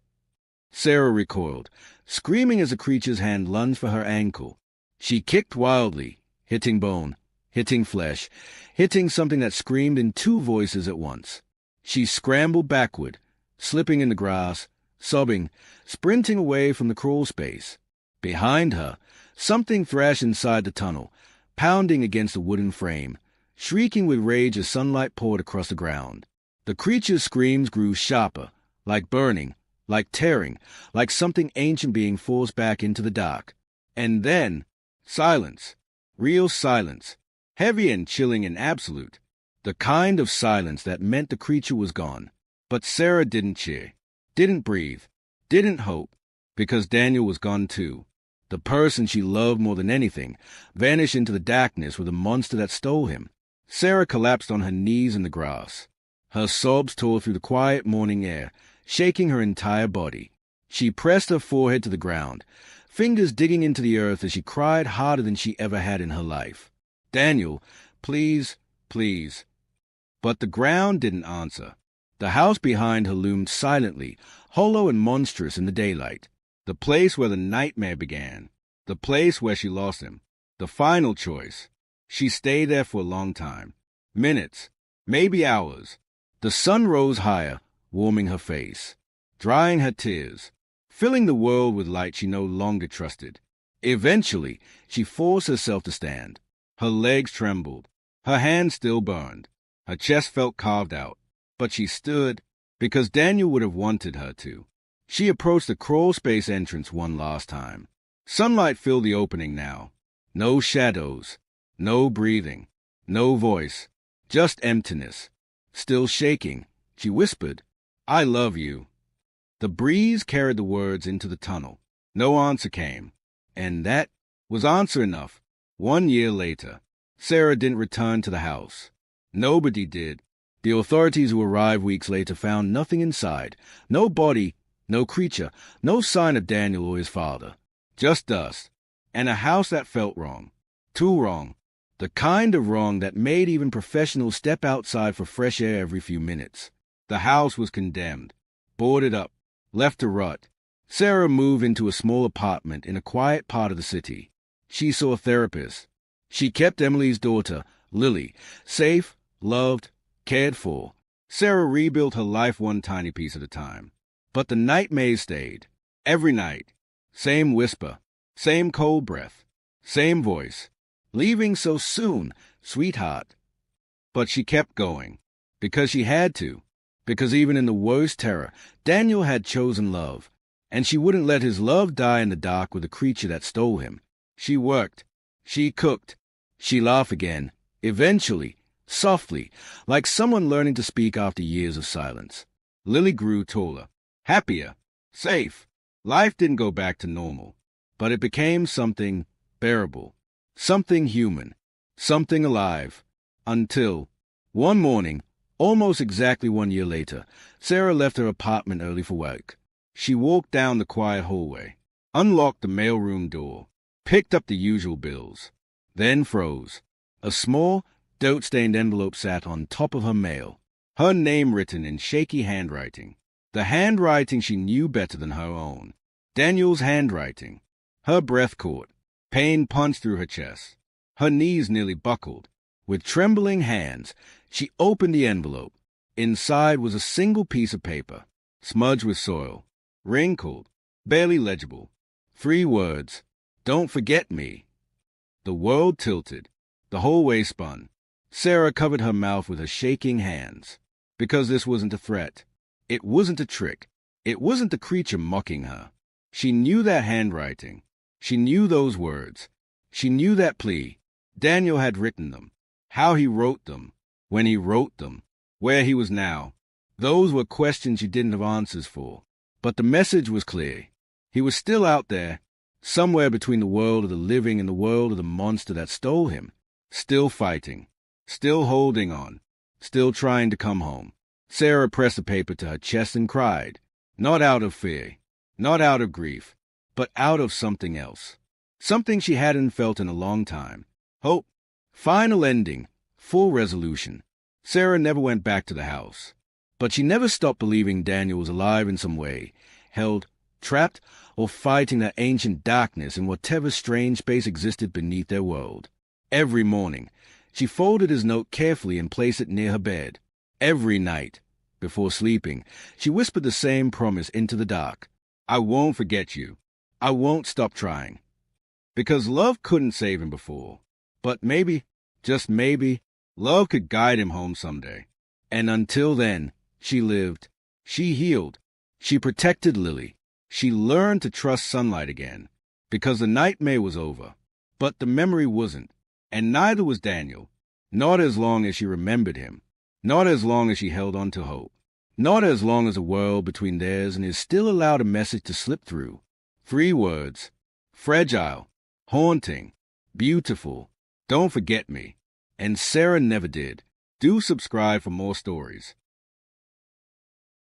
Sarah recoiled, screaming as the creature's hand lunged for her ankle. She kicked wildly, hitting bone, hitting flesh, hitting something that screamed in two voices at once. She scrambled backward, slipping in the grass, sobbing, sprinting away from the crawl space. Behind her, something thrashed inside the tunnel, pounding against the wooden frame, shrieking with rage as sunlight poured across the ground. The creature's screams grew sharper, like burning, like tearing, like something ancient being forced back into the dark. And then, silence, real silence, heavy and chilling and absolute, the kind of silence that meant the creature was gone. But Sarah didn't cheer, didn't breathe, didn't hope, because Daniel was gone too. The person she loved more than anything vanished into the darkness with the monster that stole him. Sarah collapsed on her knees in the grass. Her sobs tore through the quiet morning air, shaking her entire body. She pressed her forehead to the ground, fingers digging into the earth as she cried harder than she ever had in her life. "Daniel, please, please." But the ground didn't answer. The house behind her loomed silently, hollow and monstrous in the daylight. The place where the nightmare began. The place where she lost him. The final choice. She stayed there for a long time. Minutes, maybe hours. The sun rose higher, warming her face, drying her tears, filling the world with light she no longer trusted. Eventually, she forced herself to stand. Her legs trembled. Her hands still burned. Her chest felt carved out. But she stood, because Daniel would have wanted her to. She approached the crawl space entrance one last time. Sunlight filled the opening now. No shadows, no breathing, no voice, just emptiness. Still shaking, she whispered, "I love you." The breeze carried the words into the tunnel. No answer came. And that was answer enough. 1 year later, Sarah didn't return to the house. Nobody did. The authorities who arrived weeks later found nothing inside. No body, no creature, no sign of Daniel or his father. Just dust. And a house that felt wrong. Too wrong. The kind of wrong that made even professionals step outside for fresh air every few minutes. The house was condemned, boarded up, left to rot. Sarah moved into a small apartment in a quiet part of the city. She saw a therapist. She kept Emily's daughter, Lily, safe, loved, cared for. Sarah rebuilt her life one tiny piece at a time. But the nightmare stayed. Every night. Same whisper, same cold breath, same voice. "Leaving so soon, sweetheart." But she kept going. Because she had to. Because even in the worst terror, Daniel had chosen love. And she wouldn't let his love die in the dark with the creature that stole him. She worked. She cooked. She laughed again. Eventually, softly, like someone learning to speak after years of silence. Lily grew taller, happier, safe. Life didn't go back to normal, but it became something bearable, something human, something alive. Until, one morning, almost exactly 1 year later, Sarah left her apartment early for work. She walked down the quiet hallway, unlocked the mailroom door, picked up the usual bills, then froze. A small, dirt-stained envelope sat on top of her mail, her name written in shaky handwriting. The handwriting she knew better than her own. Daniel's handwriting. Her breath caught. Pain punched through her chest. Her knees nearly buckled. With trembling hands, she opened the envelope. Inside was a single piece of paper, smudged with soil, wrinkled, barely legible. 3 words. Don't forget me. The world tilted. The whole way spun. Sarah covered her mouth with her shaking hands. Because this wasn't a threat. It wasn't a trick. It wasn't the creature mocking her. She knew that handwriting. She knew those words. She knew that plea. Daniel had written them. How he wrote them. When he wrote them. Where he was now. Those were questions she didn't have answers for. But the message was clear. He was still out there, somewhere between the world of the living and the world of the monster that stole him. Still fighting. Still holding on. Still trying to come home. Sarah pressed the paper to her chest and cried. Not out of fear. Not out of grief. But out of something else. Something she hadn't felt in a long time. Hope. Final ending. Full resolution. Sarah never went back to the house. But she never stopped believing Daniel was alive in some way, held, trapped, or fighting that ancient darkness in whatever strange space existed beneath their world. Every morning, she folded his note carefully and placed it near her bed. Every night, before sleeping, she whispered the same promise into the dark. I won't forget you. I won't stop trying. Because love couldn't save him before. But maybe, just maybe, love could guide him home someday. And until then, she lived. She healed. She protected Lily. She learned to trust sunlight again. Because the nightmare was over. But the memory wasn't. And neither was Daniel. Not as long as she remembered him. Not as long as she held on to hope. Not as long as the world between theirs and his still allowed a message to slip through. 3 words. Fragile. Haunting. Beautiful. Don't forget me. And Sarah never did. Do subscribe for more stories.